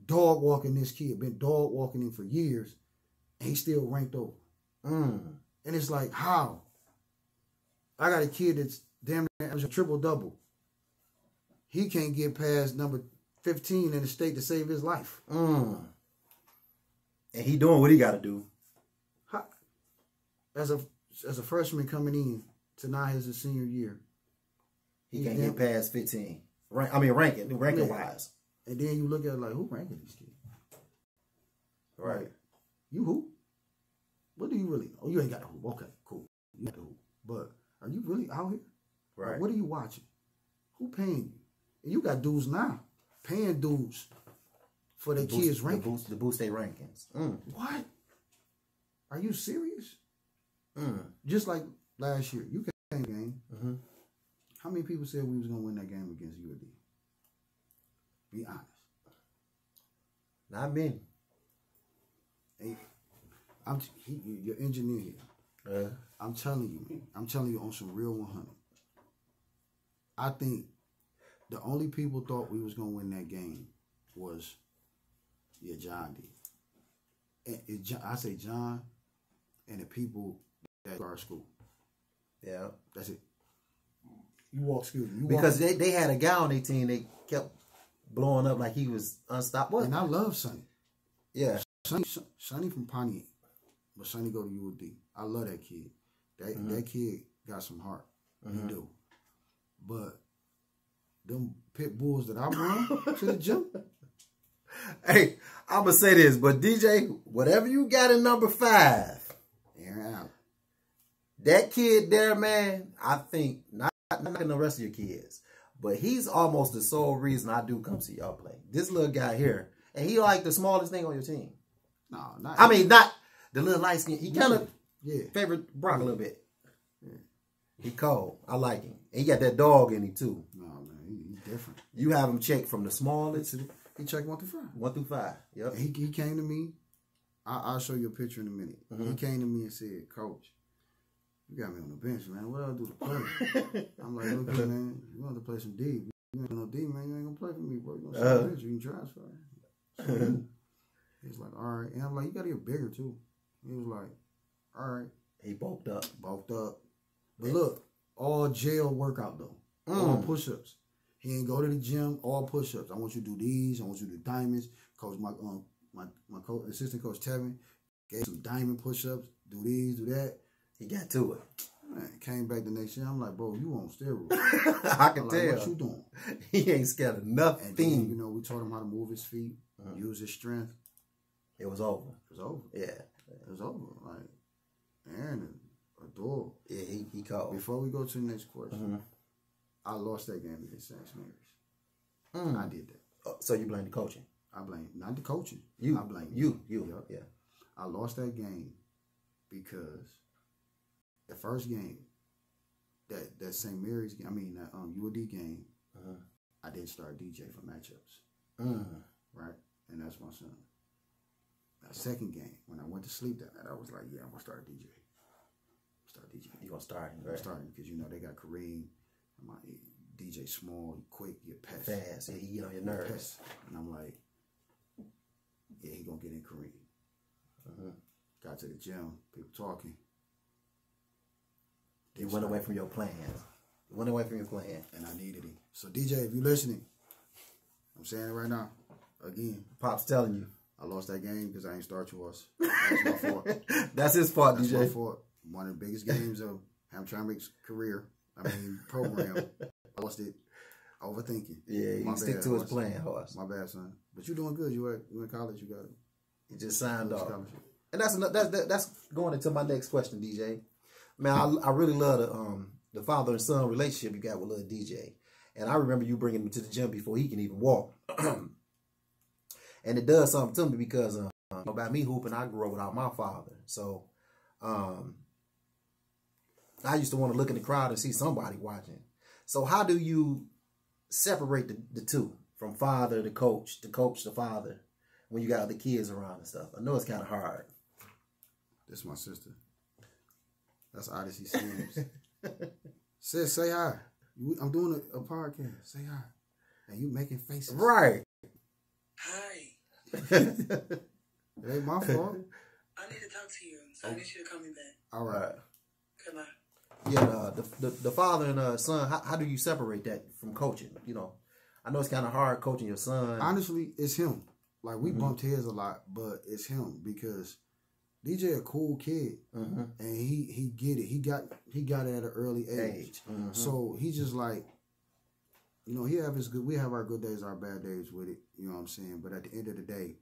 S2: dog walking this kid, been dog walking him for years, and he's still ranked over. And it's like, how? I got a kid that's damn near average a triple-double. He can't get past number 15 in the state to save his life.
S1: And he doing what he got to do.
S2: As a freshman coming in to now his senior year,
S1: he can't get past 15. Ranking wise.
S2: And then you look at it like, who ranking these kids?
S1: Right.
S2: You who? What do you really know? Oh, you ain't got the hoop. Okay, cool. You got the hoop. But are you really out here?
S1: Right.
S2: Like, what are you watching? Who paying you? And you got dudes now paying dudes for their kids' rankings.
S1: To boost their rankings.
S2: What? Are you serious? Just like last year, you came to the game. How many people said we was going to win that game against UAD? Be honest.
S1: Not many.
S2: Hey, you're engineer here. I'm telling you, man. I'm telling you on some real 100. I think the only people thought we was going to win that game was, John did. And I say John and the people at our school.
S1: Yeah.
S2: That's it. You walk,
S1: because they had a guy on their team, they kept blowing up like he was unstoppable.
S2: And I love Sonny.
S1: Yeah.
S2: Sonny from Pontiac. But Sonny go to UOD. I love that kid. That kid got some heart. He do. But them pit bulls that I run to the gym.
S1: Hey, I'm going to say this, but DJ, whatever you got in number 5,
S2: Aaron Allen.
S1: That kid there, man, I think, not knocking the rest of your kids, but he's almost the sole reason I do come see y'all play. This little guy here, and he like the smallest thing on your team.
S2: No, not.
S1: I mean, not the little light skin. He kind of favorite Brock a little bit.
S2: Yeah.
S1: He cold. I like him. And he got that dog in him, too.
S2: No, man, he's different.
S1: You have him check from the smallest.
S2: He checked 1 through 5.
S1: 1 through 5. Yep.
S2: He came to me. I'll show you a picture in a minute. He came to me and said, Coach, you got me on the bench, man. What do I do to play? I'm like, look, man, you want to play some D. You ain't no D, man. You ain't going to play for me, bro. You going to sit on the bench. You can transfer. So he's like, all right. And I'm like, you got to get bigger, too. He was like, all right.
S1: He bulked up.
S2: But look, all jail workout, though. All push-ups. He ain't go to the gym, all push-ups. I want you to do these. I want you to do diamonds. Coach, my assistant coach, Tevin, gave some diamond push-ups. Do these, do that.
S1: He got to it.
S2: Man, came back the next year. I'm like, bro, you on steroids.
S1: I can tell.
S2: What you doing?
S1: He ain't scared of nothing.
S2: And then, we taught him how to move his feet, use his strength.
S1: It was over.
S2: Yeah. It was over. Like, Aaron, a dog.
S1: Yeah, he called.
S2: Before we go to the next question, I lost that game against S.A.V.E. I did that.
S1: So you blame the coaching?
S2: I blame, not the coaching.
S1: I
S2: blame
S1: you.
S2: Yep.
S1: Yeah.
S2: I lost that game because the first game, that St. Mary's game, that UOD game, I didn't start DJ for matchups. Right? And that's my son. That second game, when I went to sleep that night, I was like, yeah, I'm going to start DJ.
S1: You going to start him, right?
S2: I'm starting because, they got Kareem. My DJ small, quick, get pest.
S1: Fast, yeah, he get on your nerves.
S2: And I'm like, yeah, he going to get in Kareem. Got to the gym, people talking.
S1: You went away from your plans.
S2: And I needed him. So, DJ, if you're listening, I'm saying it right now. Again.
S1: Pop's telling you.
S2: I lost that game because I ain't start yours. That's my fault.
S1: That's his fault,
S2: That's
S1: DJ.
S2: my fault. One of the biggest games of Hamtramck's career. Program. I lost it. Overthinking.
S1: Yeah, you stick to his plan, horse.
S2: My bad, son. But you're doing good. You in college. You got it.
S1: You just signed off. And that's going into my next question, DJ. Man, I really love the father and son relationship you got with little DJ. And I remember you bringing him to the gym before he can even walk. And it does something to me because about me hooping, I grew up without my father. So I used to want to look in the crowd and see somebody watching. So how do you separate the two, from father to coach to father, when you got other kids around and stuff? I know it's kind of hard.
S2: This is my sister. That's Odyssey Sims. Sis, say hi. I'm doing a podcast. Say hi. And you making faces.
S1: Right.
S4: Hi.
S2: It ain't my fault.
S4: I need to talk to you, so I need you to call me back.
S2: All right.
S4: Come on.
S1: Yeah, the father and son, how do you separate that from coaching? You know, I know it's kind of hard coaching your son.
S2: Honestly, it's him. Like, we bumped heads a lot, but it's him because DJ a cool kid, and he get it. He got it at an early age. So he just like, you know, he have his good. We have our good days, our bad days with it. You know what I'm saying? But at the end of the day,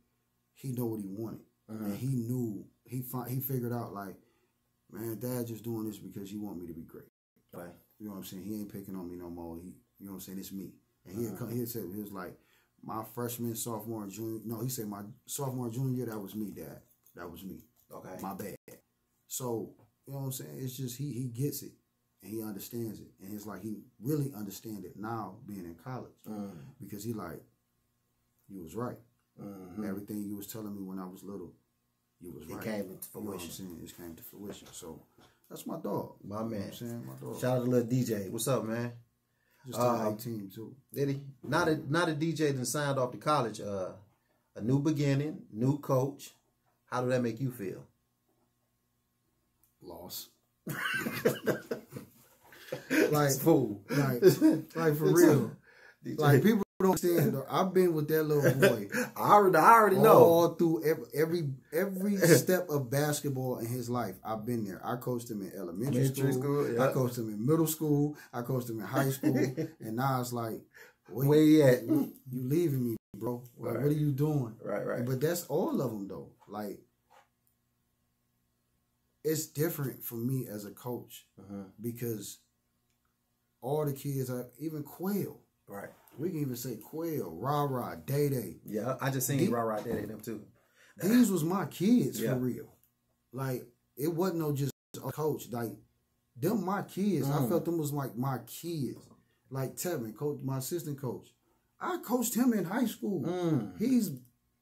S2: he know what he wanted, and he knew he figured out like, man, Dad just doing this because you want me to be great.
S1: Right.
S2: You know what I'm saying? He ain't picking on me no more. He, you know what I'm saying? It's me. And he said, he was like, my freshman, sophomore, and junior. No, he said my sophomore, junior year, that was me, Dad. That was me.
S1: Okay.
S2: My bad. So, you know what I'm saying? It's just he gets it and he understands it. And it's like he really understands it now being in college. Because he like, you was right. Everything you was telling me when I was little, you was right.
S1: It came into fruition.
S2: You know what I'm saying? It came to fruition. So that's my dog.
S1: My man.
S2: You know what I'm saying? My dog.
S1: Shout out to little DJ. What's up, man?
S2: Just turned 18 too.
S1: Did he? Not a DJ that signed off to college. A new beginning, new coach. How did that make you feel?
S2: Loss. like
S1: fool.
S2: Like for real. Like people don't understand though. I've been with that little boy.
S1: I already know.
S2: All through every step of basketball in his life. I've been there. I coached him in elementary school.
S1: Yeah.
S2: I coached him in middle school. I coached him in high school. And now it's like,
S1: where you at?
S2: You leaving me, bro. Like, what are you doing?
S1: Right.
S2: But that's all of them though. Like, it's different for me as a coach because all the kids are, even Quail.
S1: Right.
S2: We can even say Quail, Rah-Rah, Day-Day.
S1: Yeah, I just seen Rah-Rah, Day-Day, them too.
S2: These was my kids for real. Like, it wasn't no just a coach. Like, them my kids. I felt them was like my kids. Like Tevin, coach, my assistant coach. I coached him in high school.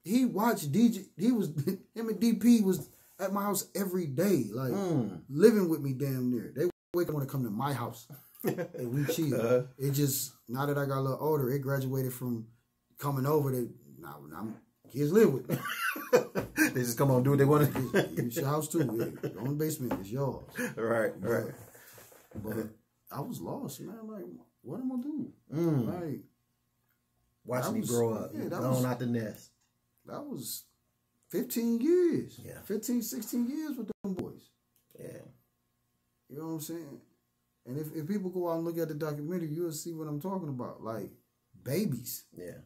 S2: He watched DJ. He was him and DP was at my house every day, like living with me damn near. They wake up want to come to my house and we chill. It just, now that I got a little older, it graduated from coming over to now kids live with me.
S1: They just come on and do what they want to do.
S2: It's your house too. Yeah. Your own basement is yours.
S1: Right.
S2: But I was lost, man. Like, what am I doing? Like,
S1: watching me grow up, blown out the nest.
S2: That was 15 years.
S1: Yeah.
S2: 15, 16 years with them boys.
S1: Yeah.
S2: You know what I'm saying? And if people go out and look at the documentary, you'll see what I'm talking about. Like, babies.
S1: Yeah.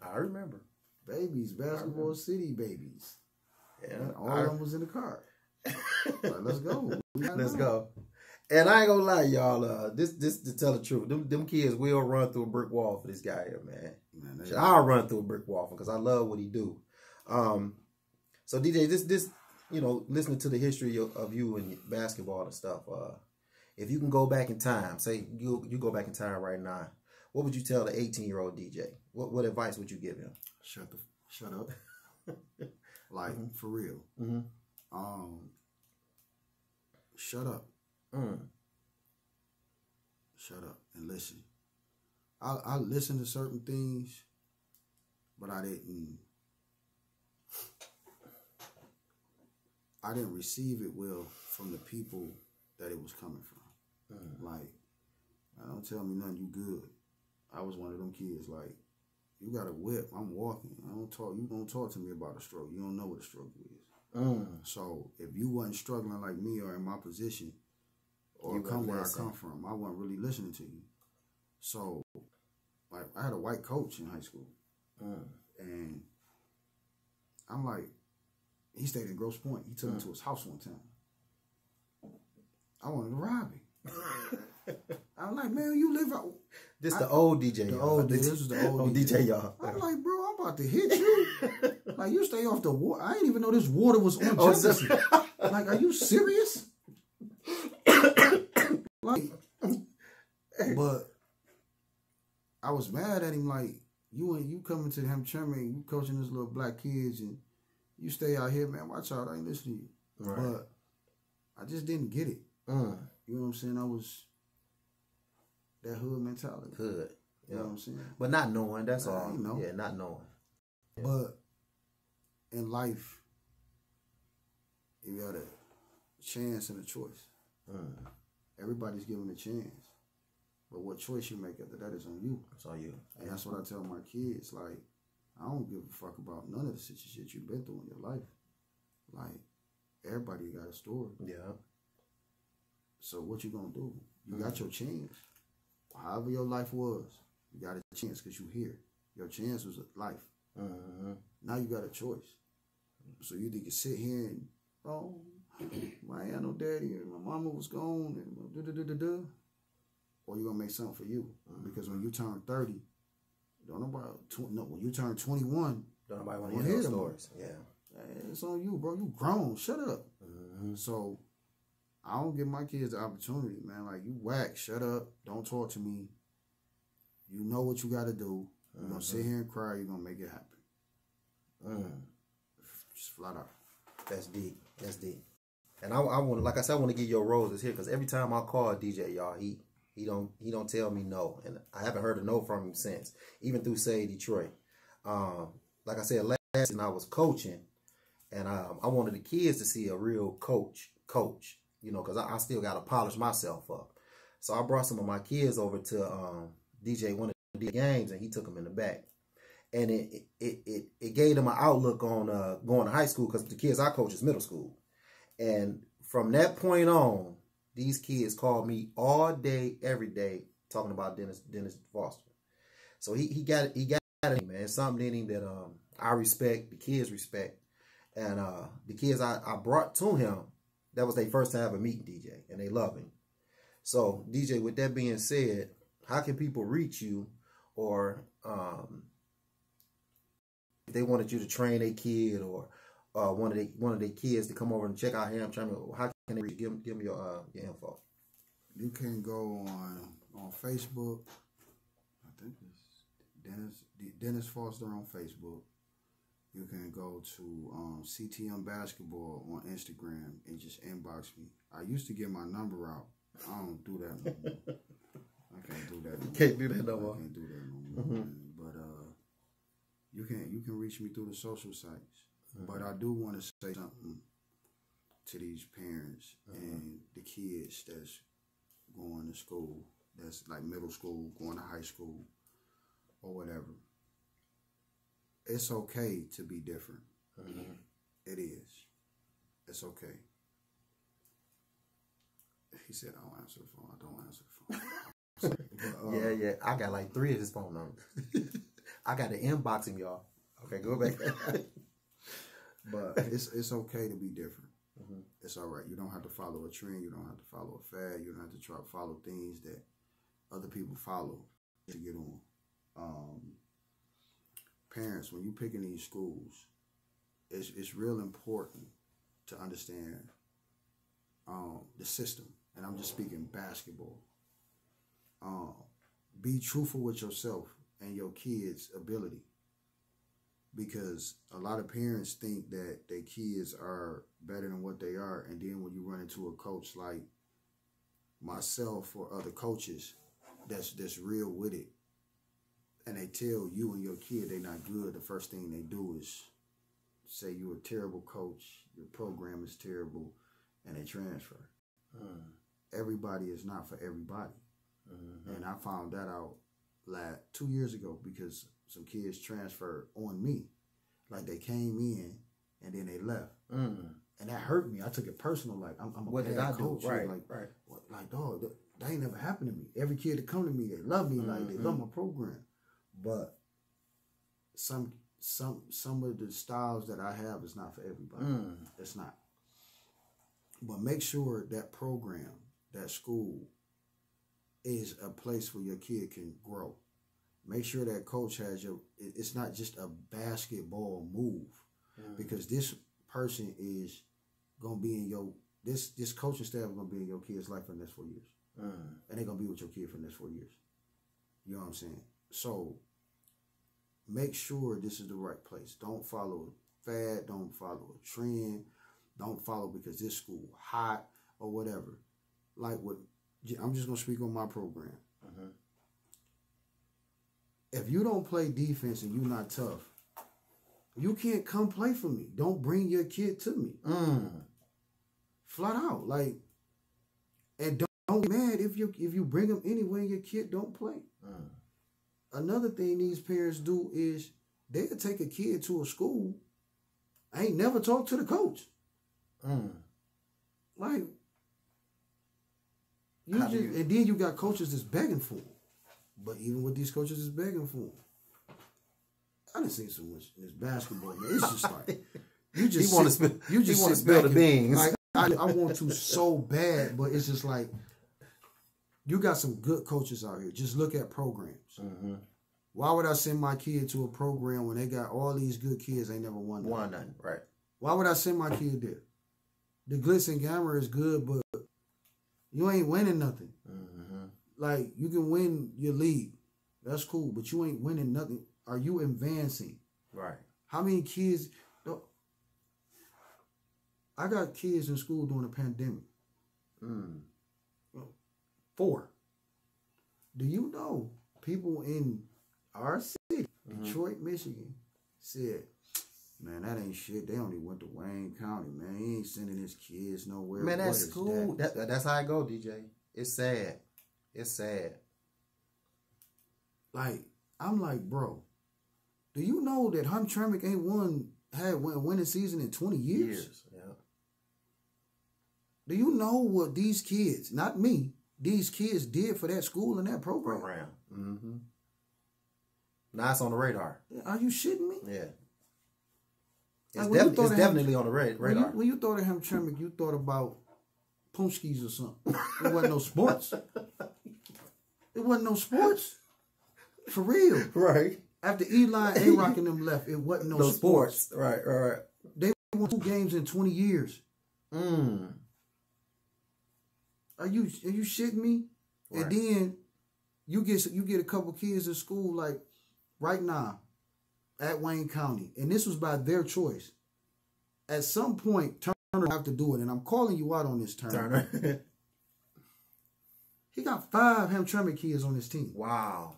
S1: I remember.
S2: Babies. Basketball City babies.
S1: Yeah.
S2: And all of them was in the car. Like, let's go.
S1: Let's go. And I ain't gonna lie, y'all. This to tell the truth, them kids will run through a brick wall for this guy here, man. I'll run through a brick wall because I love what he do. So DJ, this you know, listening to the history of you and basketball and stuff. If you can go back in time, say you go back in time right now, what would you tell the 18-year-old DJ? What advice would you give him?
S2: Shut up. Like, for real. Shut up. Shut up and listen. I listened to certain things, but I didn't receive it well from the people that it was coming from. Like, don't tell me nothing, you good. I was one of them kids, like, you got a whip, I'm walking. You don't talk to me about a struggle. You don't know what a struggle is. So if you wasn't struggling like me or in my position, or come where I come from, I wasn't really listening to you. So, like, I had a white coach in high school. And I'm like, he stayed in Grosse Pointe. He took me to his house one time. I wanted to rob him. I'm like, man, you live out.
S1: This the old DJ.
S2: The old DJ. This was the old
S1: DJ, y'all.
S2: I'm like, bro, I'm about to hit you. Like, you stay off the water. I didn't even know this water was on Jefferson. Like, are you serious? Like, but I was mad at him. Like, you coming to him, Chairman, you coaching this little black kids, and you stay out here, man. Watch out, I ain't listening to you. Right. But I just didn't get it. You know what I'm saying? I was that hood mentality.
S1: Hood.
S2: You know what I'm saying?
S1: But not knowing, that's all.
S2: You know.
S1: Yeah, not knowing. Yeah.
S2: But in life, you got a chance and a choice. Everybody's given a chance. But what choice you make after that is on you.
S1: It's on you.
S2: And that's what I tell my kids. Like, I don't give a fuck about none of the shit you've been through in your life. Like, everybody got a story.
S1: Yeah.
S2: So what you gonna do? You got your chance. However your life was, you got a chance because you here. Your chance was life. Now you got a choice. So you either can sit here and, oh, I ain't had no daddy and my mama was gone and or you gonna make something for you. Because when you turn 30, don't nobody, when you turn 21,
S1: don't nobody want to hear those stories. Yeah.
S2: It's on you, bro. You grown. Shut up. So I don't give my kids the opportunity, man. Like, you whack, shut up, don't talk to me. You know what you got to do. You're going to sit here and cry. You're going to make it happen. Just flat out.
S1: That's deep. That's deep. And I want, like I said, I want to give your roses here because every time I call DJ, y'all, he don't tell me no, and I haven't heard a no from him since, even through S.A.V.E. Detroit. Like I said, last season I was coaching, and I wanted the kids to see a real coach. You know, because I still got to polish myself up. So I brought some of my kids over to DJ one of the games, and he took them in the back. And it gave them an outlook on going to high school because the kids I coach is middle school. And from that point on, these kids called me all day, every day, talking about Dennis Foster. So he got it, man. It's something in him that I respect, the kids respect. And the kids I brought to him, that was their first time ever meeting DJ, and they love him. So, DJ, with that being said, how can people reach you, or if they wanted you to train a kid, or one of their kids to come over and check out him, how can they reach you? Give them your info.
S2: You can go on Facebook. I think it's Dennis Foster on Facebook. You can go to CTM Basketball on Instagram and just inbox me. I used to get my number out. I don't do that no more. I can't do that no more.
S1: Can't do that no more.
S2: I can't do that no more. But you can reach me through the social sites. But I do want to say something to these parents and the kids that's going to school, that's like middle school, going to high school, or whatever. It's okay to be different. It is. It's okay. He said, I don't answer the phone. I don't answer the phone.
S1: Yeah. I got like 3 of his phone numbers. I got to inbox him, y'all. Okay, go back.
S2: But it's okay to be different. It's all right. You don't have to follow a trend. You don't have to follow a fad. You don't have to try to follow things that other people follow to get on. Parents, when you picking these schools, it's real important to understand the system. And I'm just speaking basketball. Be truthful with yourself and your kids' ability. Because a lot of parents think that their kids are better than what they are. And then when you run into a coach like myself or other coaches that's real with it, and they tell you and your kid they're not good, the first thing they do is say you're a terrible coach, your program is terrible, and they transfer. Everybody is not for everybody. And I found that out 2 years ago because some kids transferred on me. Like they came in and then they left. And that hurt me. I took it personal. Like, I'm a bad coach.
S1: Right,
S2: like,
S1: right.
S2: Like, dog, that ain't never happened to me. Every kid that come to me, they love me. Like, they love my program. But some of the styles that I have is not for everybody. It's not. But make sure that program, that school, is a place where your kid can grow. Make sure that coach has it's not just a basketball move, because this person is gonna be in this coaching staff is gonna be in your kid's life for the next 4 years, and they're gonna be with your kid for the next 4 years. You know what I'm saying? So make sure this is the right place. Don't follow a fad. Don't follow a trend. Don't follow because this school hot or whatever. Like I'm just gonna speak on my program. If you don't play defense and you're not tough, you can't come play for me. Don't bring your kid to me. Flat out. Like, and don't get mad if you bring them anyway and your kid don't play. Another thing these parents do is they'll take a kid to a school, ain't never talked to the coach. Like, and then you got coaches that's begging for them. But even with these coaches that's begging for them, I done seen so much in this basketball, man. It's just like you just want to spill the beans. Like, I want to so bad, but it's just like you got some good coaches out here. Just look at programs. Why would I send my kid to a program when they got all these good kids? They never won nothing.
S1: Right?
S2: Why would I send my kid there? The glitz and glamour is good, but you ain't winning nothing. Like, you can win your league. That's cool, but you ain't winning nothing. Are you advancing?
S1: Right.
S2: How many kids? I got kids in school during the pandemic. 4. Do you know people in our city, Detroit, Michigan, said, man, that ain't shit. They only went to Wayne County, man. He ain't sending his kids nowhere.
S1: Man, that's cool. That's how I go, DJ. It's sad. It's sad.
S2: Like, I'm like, bro, do you know that Hamtramck ain't had a winning season in 20 years?
S1: Yeah.
S2: Do you know what these kids, not me, these kids did for that school and that program?
S1: Now it's on the radar.
S2: Are you shitting me?
S1: Yeah.
S2: Like,
S1: It's definitely on the radar.
S2: When you thought of Hamtramck, you thought about Punchkis or something. It wasn't no sports. It wasn't no sports. For real.
S1: Right.
S2: After Eli and A-Rock and them left, it wasn't no sports.
S1: Right.
S2: They won 2 games in 20 years. Are you shitting me? Right. And then you get a couple kids in school like right now at Wayne County, and this was by their choice. At some point, Turner have to do it, and I'm calling you out on this, Turner. He got 5 Hamtramck kids on his team.
S1: Wow.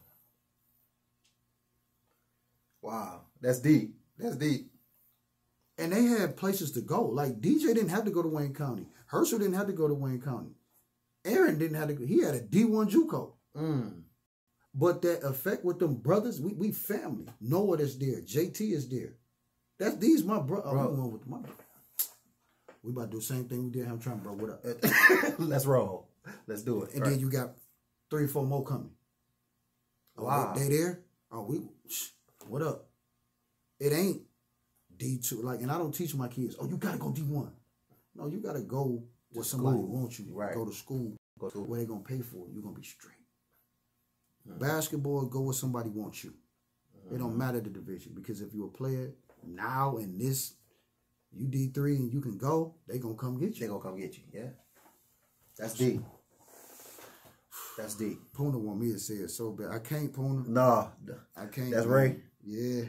S1: That's deep.
S2: And they had places to go. Like, DJ didn't have to go to Wayne County. Herschel didn't have to go to Wayne County. Aaron didn't have to go. He had a D1 JUCO. But that effect with them brothers, we family. Noah is there. JT is there. These my brother. We about to do the same thing we did Hamtramck, bro. What up?
S1: Let's roll. Let's do it.
S2: And then you got 3 or 4 more coming.
S1: Wow.
S2: They there? What up? It ain't D2. Like, and I don't teach my kids, you got to go D1. No, you got to go where somebody wants you.
S1: Right.
S2: Go to school where they going to pay for it. You're going to be straight. Basketball, go where somebody wants you. It don't matter the division, because if you're a player now in this, you D3 and you can go, they going to come get you.
S1: They going to come get you, yeah. That's deep.
S2: Puna want me to say it so bad. I can't, Puna.
S1: No.
S2: I can't.
S1: That's Ray?
S2: Yeah.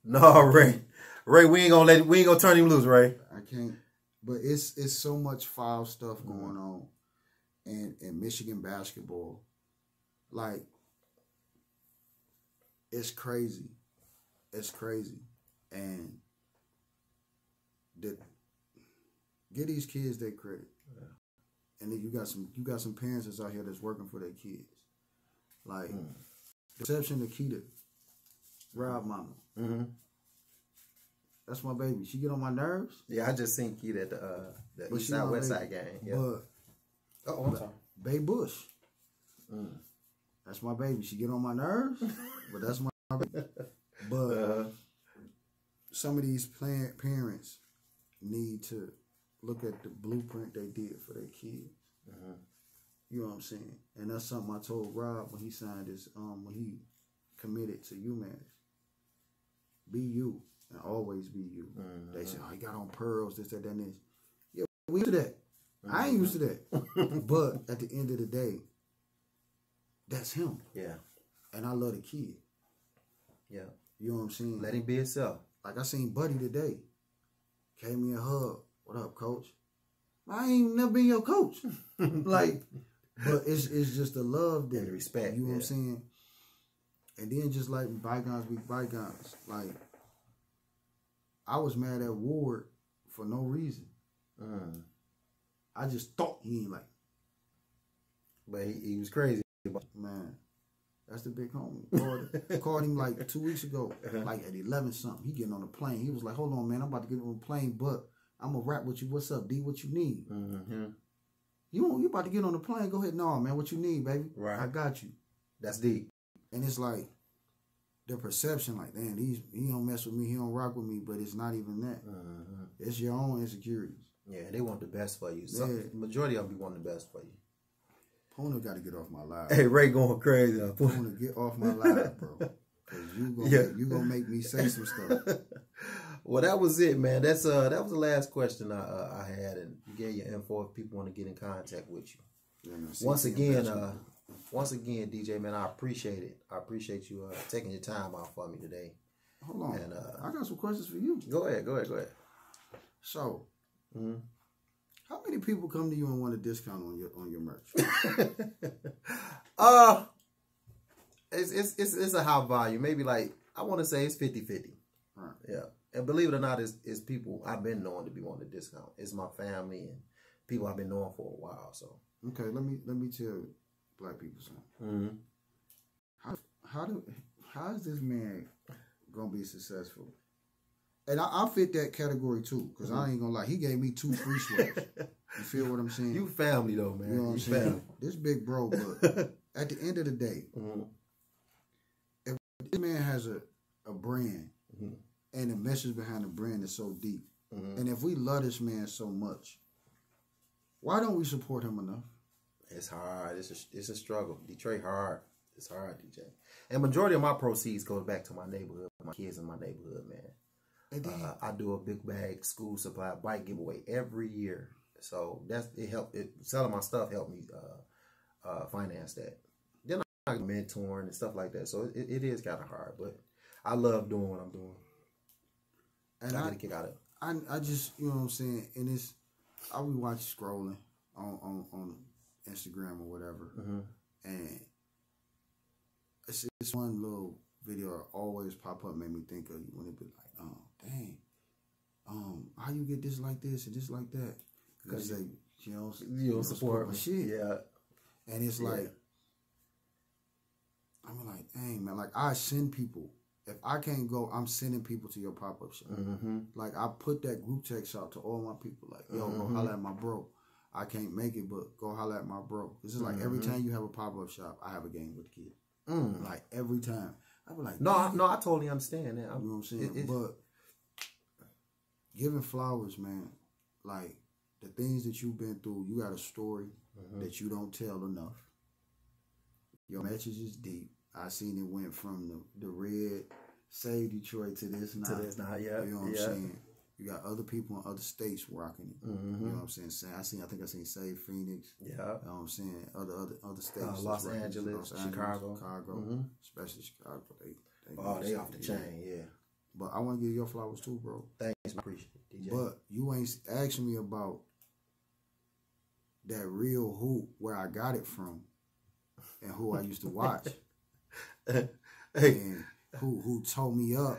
S1: No, Ray. Ray, we ain't gonna turn him loose, Ray.
S2: I can't. But it's so much foul stuff going on in Michigan basketball. Like, it's crazy. And give these kids their credit. Yeah. And then you got some parents that's out here that's working for their kids. Like, Deception Nikita, Rob Mama. That's my baby. She get on my nerves.
S1: Yeah, I just seen Keita at the East Side West Side game. Yeah.
S2: But
S1: I'm sorry.
S2: Bay Bush. That's my baby. She get on my nerves, but that's my baby. But some of these parents need to look at the blueprint they did for their kids You know what I'm saying? And that's something I told Rob when he signed his, when he committed to UMass. Be you and always be you. They said, oh, he got on pearls, this, that, and this. Yeah, we used to that. I ain't used to that. But at the end of the day, that's him.
S1: Yeah.
S2: And I love the kid.
S1: Yeah.
S2: You know what I'm saying?
S1: Let him be himself.
S2: Like I seen Buddy today. Gave me a hug. What up, coach? I ain't never been your coach. Like, but it's just the love there.
S1: And the respect.
S2: You know what I'm saying? And then just like bygones be bygones. Like, I was mad at Ward for no reason. I just thought he ain't like.
S1: But he was crazy.
S2: Man, that's the big homie. Called him like 2 weeks ago, like at 11 something. He getting on the plane. He was like, hold on, man, I'm about to get on the plane, but I'm going to rap with you. What's up, D? What you need? You about to get on the plane? Go ahead. No, man, what you need, baby?
S1: Right.
S2: I got you.
S1: That's deep.
S2: And it's like, the perception, like, damn, he don't mess with me, he don't rock with me, but it's not even that. It's your own insecurities.
S1: Yeah, they want the best for you. The majority of them be wanting the best for you.
S2: Pona got to get off my live.
S1: Hey, Ray going crazy.
S2: Pona, get off my live, bro. Because you gonna make me say some stuff.
S1: Well, that was it, man. That was the last question I had, and you gave your info if people want to get in contact with you. Yeah, man, once again, DJ, man, I appreciate it. I appreciate you taking your time out for me today.
S2: Hold on, and, I got some questions for you.
S1: Go ahead.
S2: So, how many people come to you and want a discount on your merch?
S1: It's a high volume. Maybe like I want to say it's 50-50.
S2: Right.
S1: Yeah, and believe it or not, it's people I've been known to be wanting a discount. It's my family and people I've been knowing for a while. So
S2: okay, let me tell black people something. How is this man gonna be successful? And I fit that category too, because I ain't gonna lie, he gave me 2 free sweats. You feel what I'm saying?
S1: You family though, man.
S2: You know what I'm saying? This big bro, but at the end of the day, if this man has a brand and the message behind the brand is so deep, and if we love this man so much, why don't we support him enough? It's
S1: hard. It's a struggle. Detroit hard. It's hard, DJ. And majority of my proceeds goes back to my neighborhood, my kids in my neighborhood, man. I do a big bag school supply bike giveaway every year, so selling my stuff helped me finance that. Then I mentoring and stuff like that, so it is kind of hard, but I love doing what I'm doing, and I get a kick out of it.
S2: I just, you know what I'm saying, and I be watching scrolling on Instagram or whatever, and it's one little video that always pop up, made me think of you when it be like, oh dang, how you get this like this and this like that? Because they you don't support my shit.
S1: Yeah,
S2: and it's like, I'm like, dang man, like I send people. If I can't go, I'm sending people to your pop-up shop. Like I put that group text out to all my people. Like, yo, go holler at my bro. I can't make it, but go holler at my bro. This is like every time you have a pop-up shop, I have a game with the kid. Like every time. I be like,
S1: no, I totally understand that.
S2: You know what I'm saying? But giving flowers, man, like the things that you've been through, you got a story that you don't tell enough. Your message is deep. I seen it went from the red S.A.V.E Detroit to this now.
S1: Yeah.
S2: You know what I'm saying? You got other people in other states rocking it. You know what I'm saying? I think I seen S.A.V.E Phoenix.
S1: Yeah.
S2: You know what I'm saying? Other states.
S1: Los Angeles, Chicago.
S2: Especially Chicago.
S1: They off the chain, yeah.
S2: But I want to give you your flowers too, bro.
S1: Thanks, I appreciate it, DJ.
S2: But you ain't asking me about that real hoop, where I got it from, and who I used to watch. And who told me up,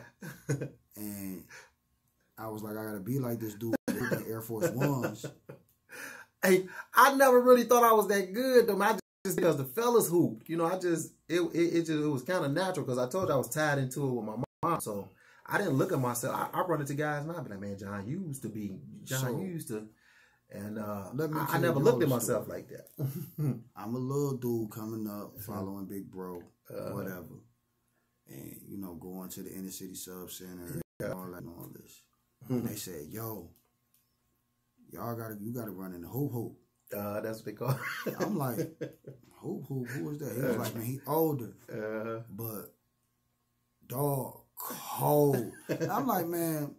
S2: and I was like, I gotta be like this dude with Air Force Ones.
S1: Hey, I never really thought I was that good though, man. I just because the fellas hooped, you know. It was kind of natural because I told you I was tied into it with my mom, so I didn't look at myself. I run into guys now, I be like, man, John, you used to, and I never looked at myself like that.
S2: I'm a little dude coming up, following Big Bro, whatever, and you know, going to the inner city sub center, and all this. They said, yo, you gotta run in the hoop.
S1: That's what they call it.
S2: I'm like, who was that? He was like, man, he older. But dog, cold. I'm like, man,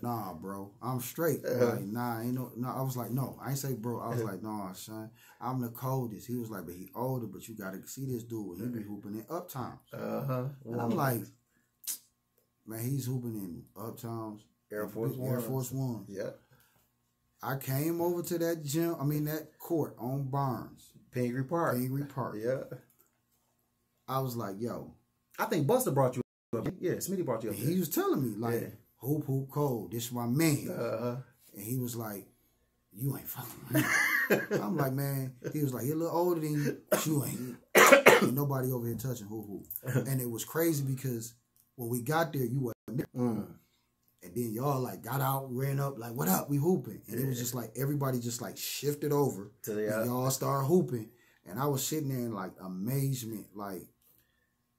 S2: nah, bro, I'm straight. Like, nah, ain't no. I was like, no, I ain't say bro. I was like, nah, son, I'm the coldest. He was like, but he older, but you gotta see this dude. He be hooping in uptowns. And I'm like, man, he's hooping in uptowns.
S1: Air Force One.
S2: Yeah. I came over to that gym. I mean that court on Barnes,
S1: Pingree Park. Yeah.
S2: I was like, yo.
S1: I think Buster brought you up. Yeah, Smitty brought you up.
S2: He was telling me like, hoop cold. This is my man. And he was like, you ain't fucking right. I'm like, man. He was like, you're a little older than you. You ain't nobody over here touching hoop. And it was crazy because when we got there, you wasn't there. And then y'all like got out, ran up, like, what up? We hooping. And it was just like everybody just like shifted over. And y'all started hooping. And I was sitting there in like amazement, like,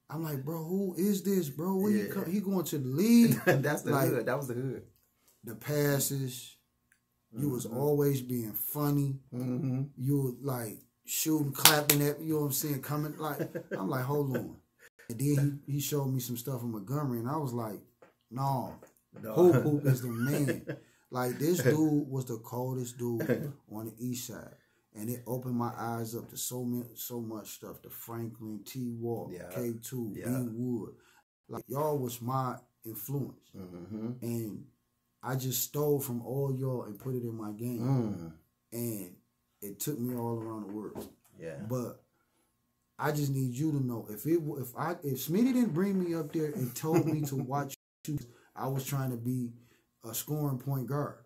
S2: I'm like, bro, who is this, bro? When he going to the league?
S1: That's the hood. That was the hood.
S2: The passes. You was always being funny. You were like shooting, clapping at, you know what I'm saying, coming. Like, I'm like, hold on. And then he showed me some stuff in Montgomery, and I was like, no. Hoop is the man. Like, this dude was the coldest dude on the east side. And it opened my eyes up to so much stuff. The Franklin, T. Walk, K2, B. Wood. Like, y'all was my influence. And I just stole from all y'all and put it in my game. And it took me all around the world. But I just need you to know, if Smitty didn't bring me up there and told me to watch you, I was trying to be a scoring point guard.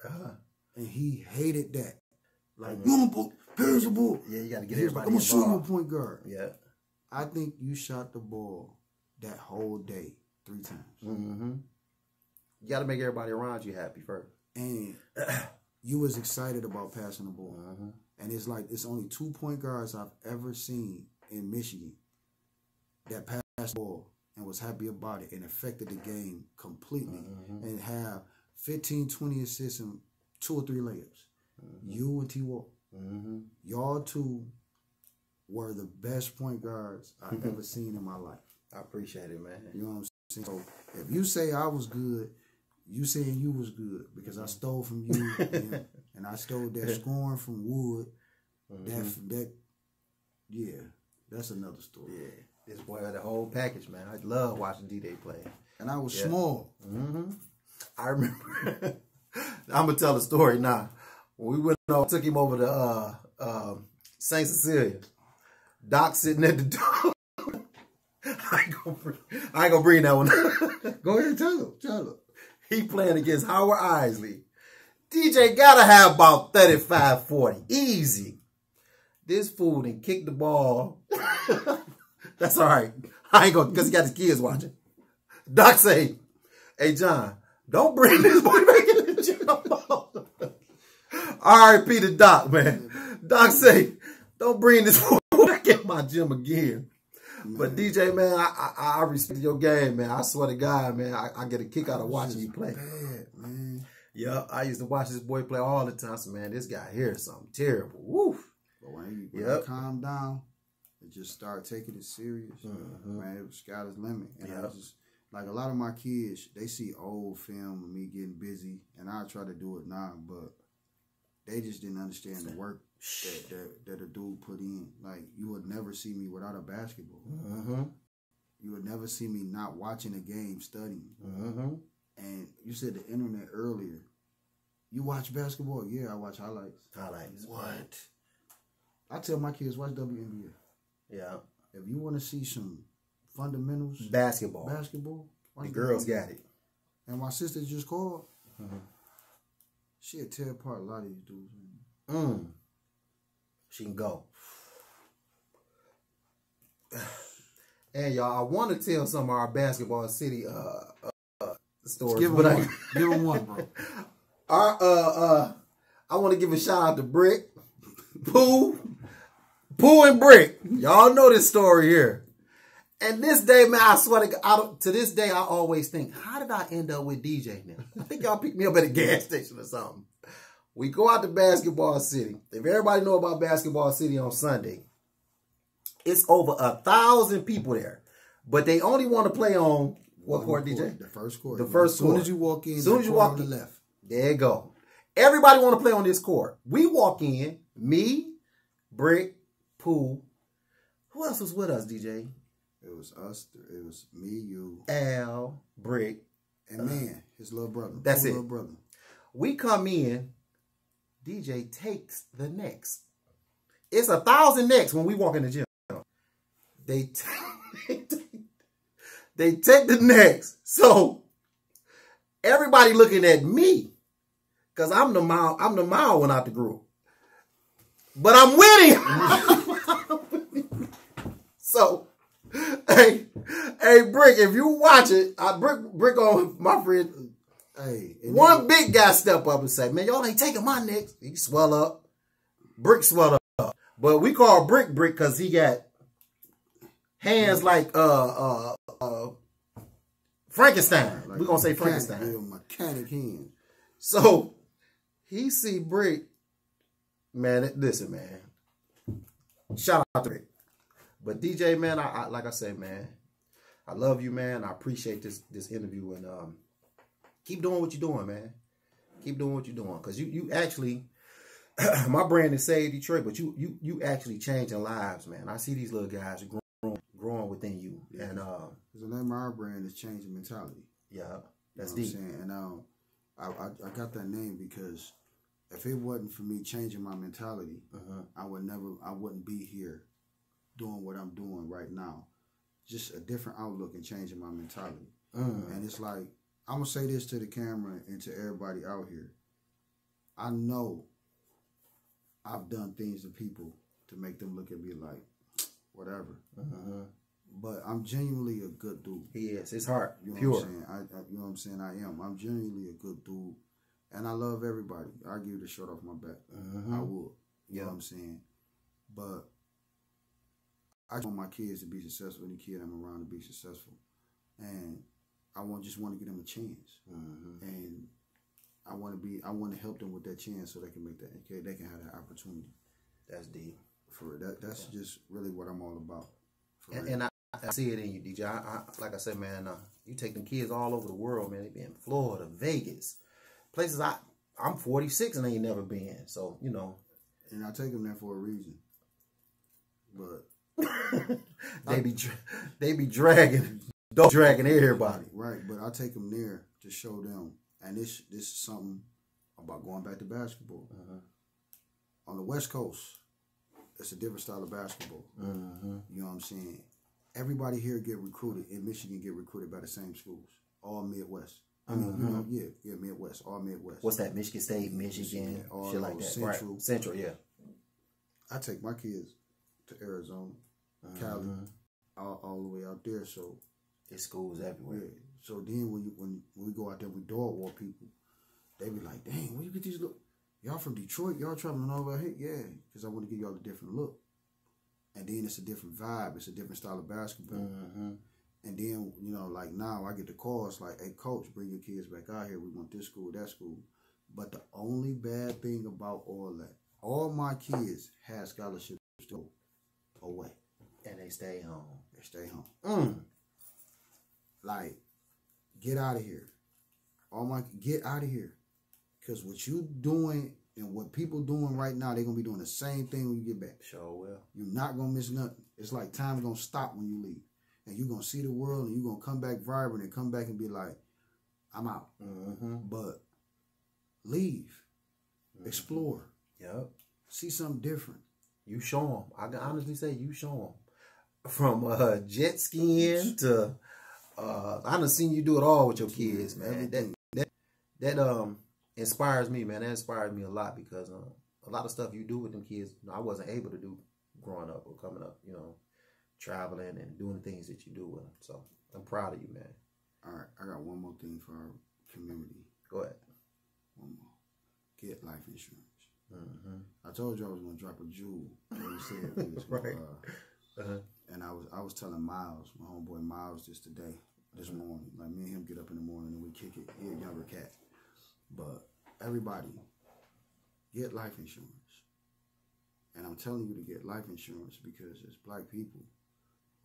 S2: And he hated that. Like, you don't here's the ball.
S1: Yeah, you got to get
S2: everybody
S1: involved.
S2: I'm going to show you a point guard.
S1: Yeah.
S2: I think you shot the ball that whole day 3 times.
S1: You got to make everybody around you happy first. And
S2: you was excited about passing the ball. And it's like, it's only 2 point guards I've ever seen in Michigan that passed the ball and was happy about it and affected the game completely and have 15, 20 assists and 2 or 3 layups. You and T. Walk. Y'all two were the best point guards I've ever seen in my life.
S1: I appreciate it, man.
S2: You know what I'm saying? So if you say I was good, you saying you was good because I stole from you and I stole that scoring from Wood. That's another story.
S1: Yeah. This boy had the whole package, man. I love watching D-Day play.
S2: And I was small.
S1: I remember. I'm going to tell the story now. When we took him over to St. Cecilia, Doc sitting at the door. I ain't gonna bring that one.
S2: Go ahead and tell him.
S1: He playing against Howard Isley. DJ gotta have about 35, 40. Easy. This fool done kicked the ball. That's all right. I ain't gonna, because he got his kids watching. Doc say, hey, John, don't bring this boy back in the gym. R.I.P. to Doc, man. Doc say, don't bring this boy back in my gym again. Man. But DJ, man, I respect your game, man. I swear to God, man, I get a kick out of watching you play.
S2: Bad, man.
S1: Yeah, I used to watch this boy play all the time. So, man, this guy here is something terrible. Woof.
S2: But when you calm down and just start taking it serious, man, it was sky's the limit. And I was just, like, a lot of my kids, they see old film of me getting busy, and I try to do it now, but they just didn't understand the work that a dude put in. Like, you would never see me without a basketball. You would never see me not watching a game, studying. And you said the internet earlier. You watch basketball? Yeah, I watch highlights. What? I tell my kids, watch WNBA.
S1: Yeah.
S2: If you want to see some fundamentals,
S1: basketball, the girls got it.
S2: And my sister just called. She'll tear apart a lot of these dudes.
S1: She can go. And y'all, I want to tell some of our basketball city stories.
S2: Give them one, bro.
S1: I want to give a shout out to Brick, Pooh and Brick. Y'all know this story here. And this day, man, I swear to God, to this day, I always think, how did I end up with DJ now? I think y'all picked me up at a gas station or something. We go out to Basketball City. If everybody know about Basketball City on Sunday, it's over 1,000 people there. But they only want to play on what court, DJ?
S2: The first court.
S1: The first court.
S2: As soon as you walk in,
S1: soon as you walk
S2: on the left.
S1: There you go. Everybody want to play on this court. We walk in, me, Brick, Pooh. Who else was with us, DJ?
S2: It was us. It was me, you,
S1: Al, Brick,
S2: and man, his little brother.
S1: That's it.
S2: Little brother. We
S1: come in. DJ takes the next. It's 1,000 necks when we walk in the gym. They take the next. So everybody looking at me because I'm the mild one out the group. But I'm winning. So, hey, Brick, if you watch it, Brick on my friend.
S2: Hey,
S1: one big guy step up and say, man, y'all ain't taking my necks. He swell up. Brick swell up. But we call Brick because he got hands like Frankenstein. We're going to say Frankenstein.
S2: Mechanic hands.
S1: So he see Brick. Man, listen, man. Shout out to Brick. But DJ, man, I like I said, man, I love you, man. I appreciate this interview, and keep doing what you're doing, man. Keep doing what you're doing, because you actually, my brand is S.A.V.E Detroit, but you actually changing lives, man. I see these little guys growing within you,
S2: yeah.
S1: And
S2: the name of our brand is changing mentality.
S1: Yeah, that's
S2: deep.
S1: deep.
S2: And I got that name because if it wasn't for me changing my mentality, I wouldn't be here doing what I'm doing right now. Just a different outlook and changing my mentality. And it's like, I'm going to say this to the camera and to everybody out here. I know I've done things to people to make them look at me like, whatever. But I'm genuinely a good dude.
S1: He is. His heart,
S2: you know
S1: pure.
S2: What I'm saying? You know what I'm saying? I am. I'm genuinely a good dude. And I love everybody. I give the shirt off my back. I would. You know what I'm saying? But I just want my kids to be successful. Any kid I'm around to be successful. And I just want to give them a chance. And I want to help them with that chance so they can make that. Okay, they can have that opportunity.
S1: That's deep.
S2: For that's just really what I'm all about.
S1: And I see it in you, DJ. Like I said, man, you take them kids all over the world, man. They be in Florida, Vegas, places I'm 46 and ain't never been. So you know,
S2: and I take them there for a reason. But
S1: they be dragging everybody.
S2: Right, but I take them there to show them. And this is something about going back to basketball. On the West Coast, it's a different style of basketball. You know what I'm saying? Everybody here get recruited in Michigan, get recruited by the same schools, all Midwest. I mean, you know, yeah, Midwest, all Midwest.
S1: What's that? Michigan State, Michigan, all shit like that.
S2: Central,
S1: right. Central, yeah.
S2: I take my kids to Arizona, Cali, all the way out there. So
S1: it's schools everywhere.
S2: Yeah. So then when we go out there, we dog walk people. They be like, "Dang, where you get these look? Y'all from Detroit? Y'all traveling over here? Yeah, because I want to give y'all a different look." And then it's a different vibe. It's a different style of basketball. And then, you know, like now I get the calls like, "Hey, coach, bring your kids back out here. We want this school, that school." But the only bad thing about all that, all my kids had scholarships to go away.
S1: And they stay home.
S2: They stay home. Like, get out of here. Get out of here. Because what you doing and what people doing right now, they're going to be doing the same thing when you get back.
S1: Sure will. You're
S2: not going to miss nothing. It's like time going to stop when you leave. And you're going to see the world and you're going to come back vibrant and come back and be like, I'm out. But leave. Explore.
S1: Yep.
S2: See something different.
S1: You show them. I can honestly say you show them. From jet skiing to... I done seen you do it all with your kids, man. That inspires me, man. That inspires me a lot because a lot of stuff you do with them kids, I wasn't able to do growing up or coming up, you know, traveling and doing the things that you do with them. So I'm proud of you, man.
S2: All right, I got one more thing for our community.
S1: Go ahead.
S2: One more. Get life insurance. I told you I was gonna drop a jewel when you said we was gonna,
S1: right.
S2: And I was telling Miles, my homeboy Miles, this morning. Like, me and him get up in the morning and we kick it. He a younger cat. But everybody, get life insurance. And I'm telling you to get life insurance because as black people,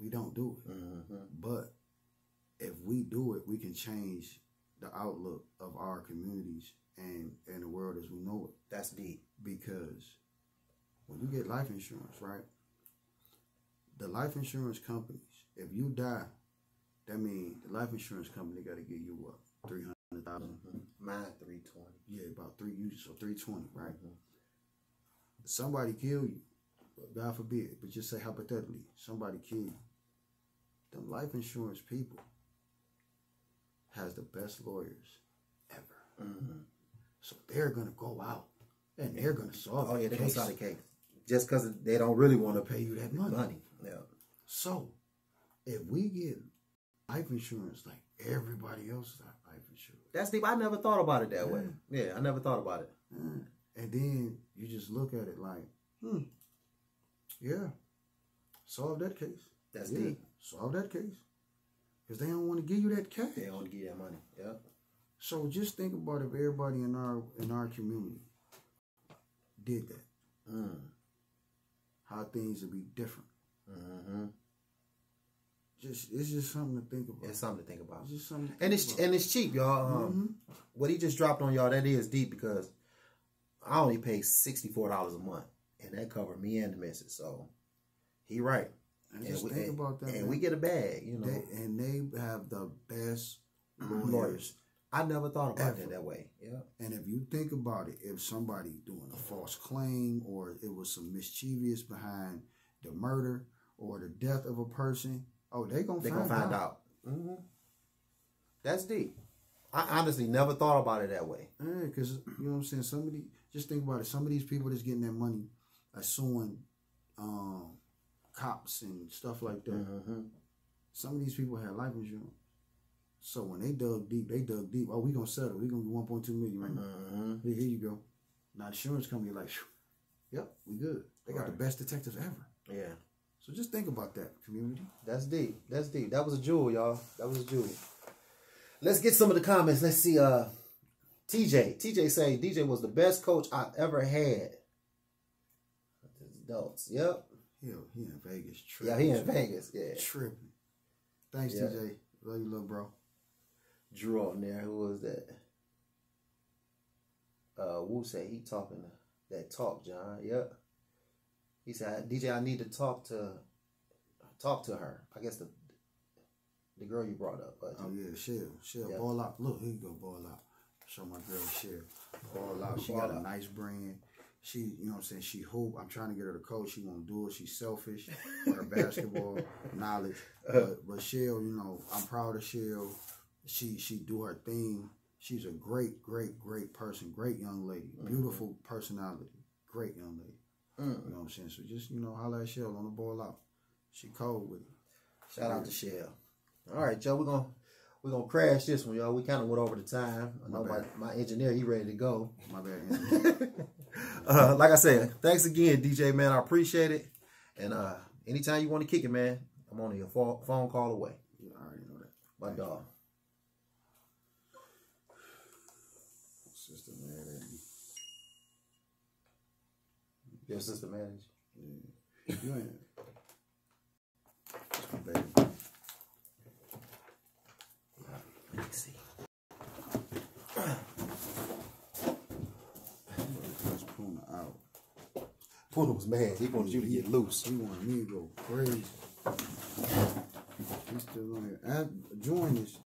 S2: we don't do it. But if we do it, we can change the outlook of our communities and the world as we know it.
S1: That's deep.
S2: Because when you get life insurance, right? The life insurance companies, if you die, that means the life insurance company got to give you what? 300,000.
S1: Mine 320.
S2: Yeah, about 320, right? Somebody kill you, God forbid, but just say hypothetically, somebody kill you. Them life insurance people has the best lawyers ever. So they're gonna go out and they're gonna solve.
S1: Oh yeah, they're gonna solve the case just because they don't really want to
S2: pay you that money.
S1: Yeah.
S2: So if we get life insurance like everybody else got life insurance,
S1: that's deep. I never thought about it that way. Yeah, I never thought about it.
S2: And then you just look at it like, yeah, solve that case.
S1: That's deep.
S2: Solve that case. Because they don't want to give you that cash.
S1: They don't want to give you that money. Yeah.
S2: So just think about if everybody in our community did that. How things would be different. It's just something to think about.
S1: It's something to think about.
S2: It's just something to
S1: and
S2: think
S1: it's
S2: about.
S1: and it's cheap, y'all. What he just dropped on y'all, that is deep because I only pay $64 a month, and that covered me and the missus. So he right.
S2: And just think about that.
S1: And we get a bag, you know.
S2: They have the best
S1: lawyers. I never thought about it that way. Yeah.
S2: And if you think about it, if somebody doing a false claim or it was some mischievous behind the murder or the death of a person, they're going to find out. That's deep. I honestly never thought about it that way. Yeah, because, you know what I'm saying, just think about it. Some of these people that's getting that money are suing cops and stuff like that. Some of these people had life insurance. So when they dug deep. Oh, we going to settle. We going to get $1.2 million right now. Here you go. Now the insurance company like, yep, we good. They got the best detectives ever.
S1: Yeah.
S2: So just think about that, community.
S1: That's deep. That's deep. That was a jewel, y'all. That was a jewel. Let's get some of the comments. Let's see. TJ say DJ was the best coach I ever had. Adults. Yep.
S2: He in Vegas tripping.
S1: Yeah, he in Vegas. Yeah.
S2: Tripping. Thanks, TJ. Love you, little bro.
S1: Drew on there. Who was that? Wu say he talking that talk, John. Yep. He said, DJ, I need to talk to her. I guess the girl you brought up.
S2: Shell. Yeah. Ball out. Look, here you go, ball out. Show my girl Shell. Ball out. She got a nice brand. She, you know what I'm saying, she hoop. I'm trying to get her to coach. She won't do it. She's selfish with her basketball knowledge. But Shell, you know, I'm proud of Shell. She do her thing. She's a great person. Great young lady. Beautiful personality. Great young lady. You know what I'm saying? So just, you know, holler at Shell on the ball out. She cold with it.
S1: Shout out to Shell. All right, y'all, we're gonna crash this one, y'all. We kind of went over the time. I know my engineer, he ready to go.
S2: My bad.
S1: Like I said, thanks again, DJ, man. I appreciate it. And anytime you want to kick it, man, I'm only a phone call away.
S2: Yeah, I already know that.
S1: My dog.
S2: Sister mad at me.
S1: Your sister manage?
S2: Yeah. You ain't. Baby.
S1: Let me see. Puna was mad. He wanted you to get loose.
S2: He wanted me to go crazy. He's still on here. Join this.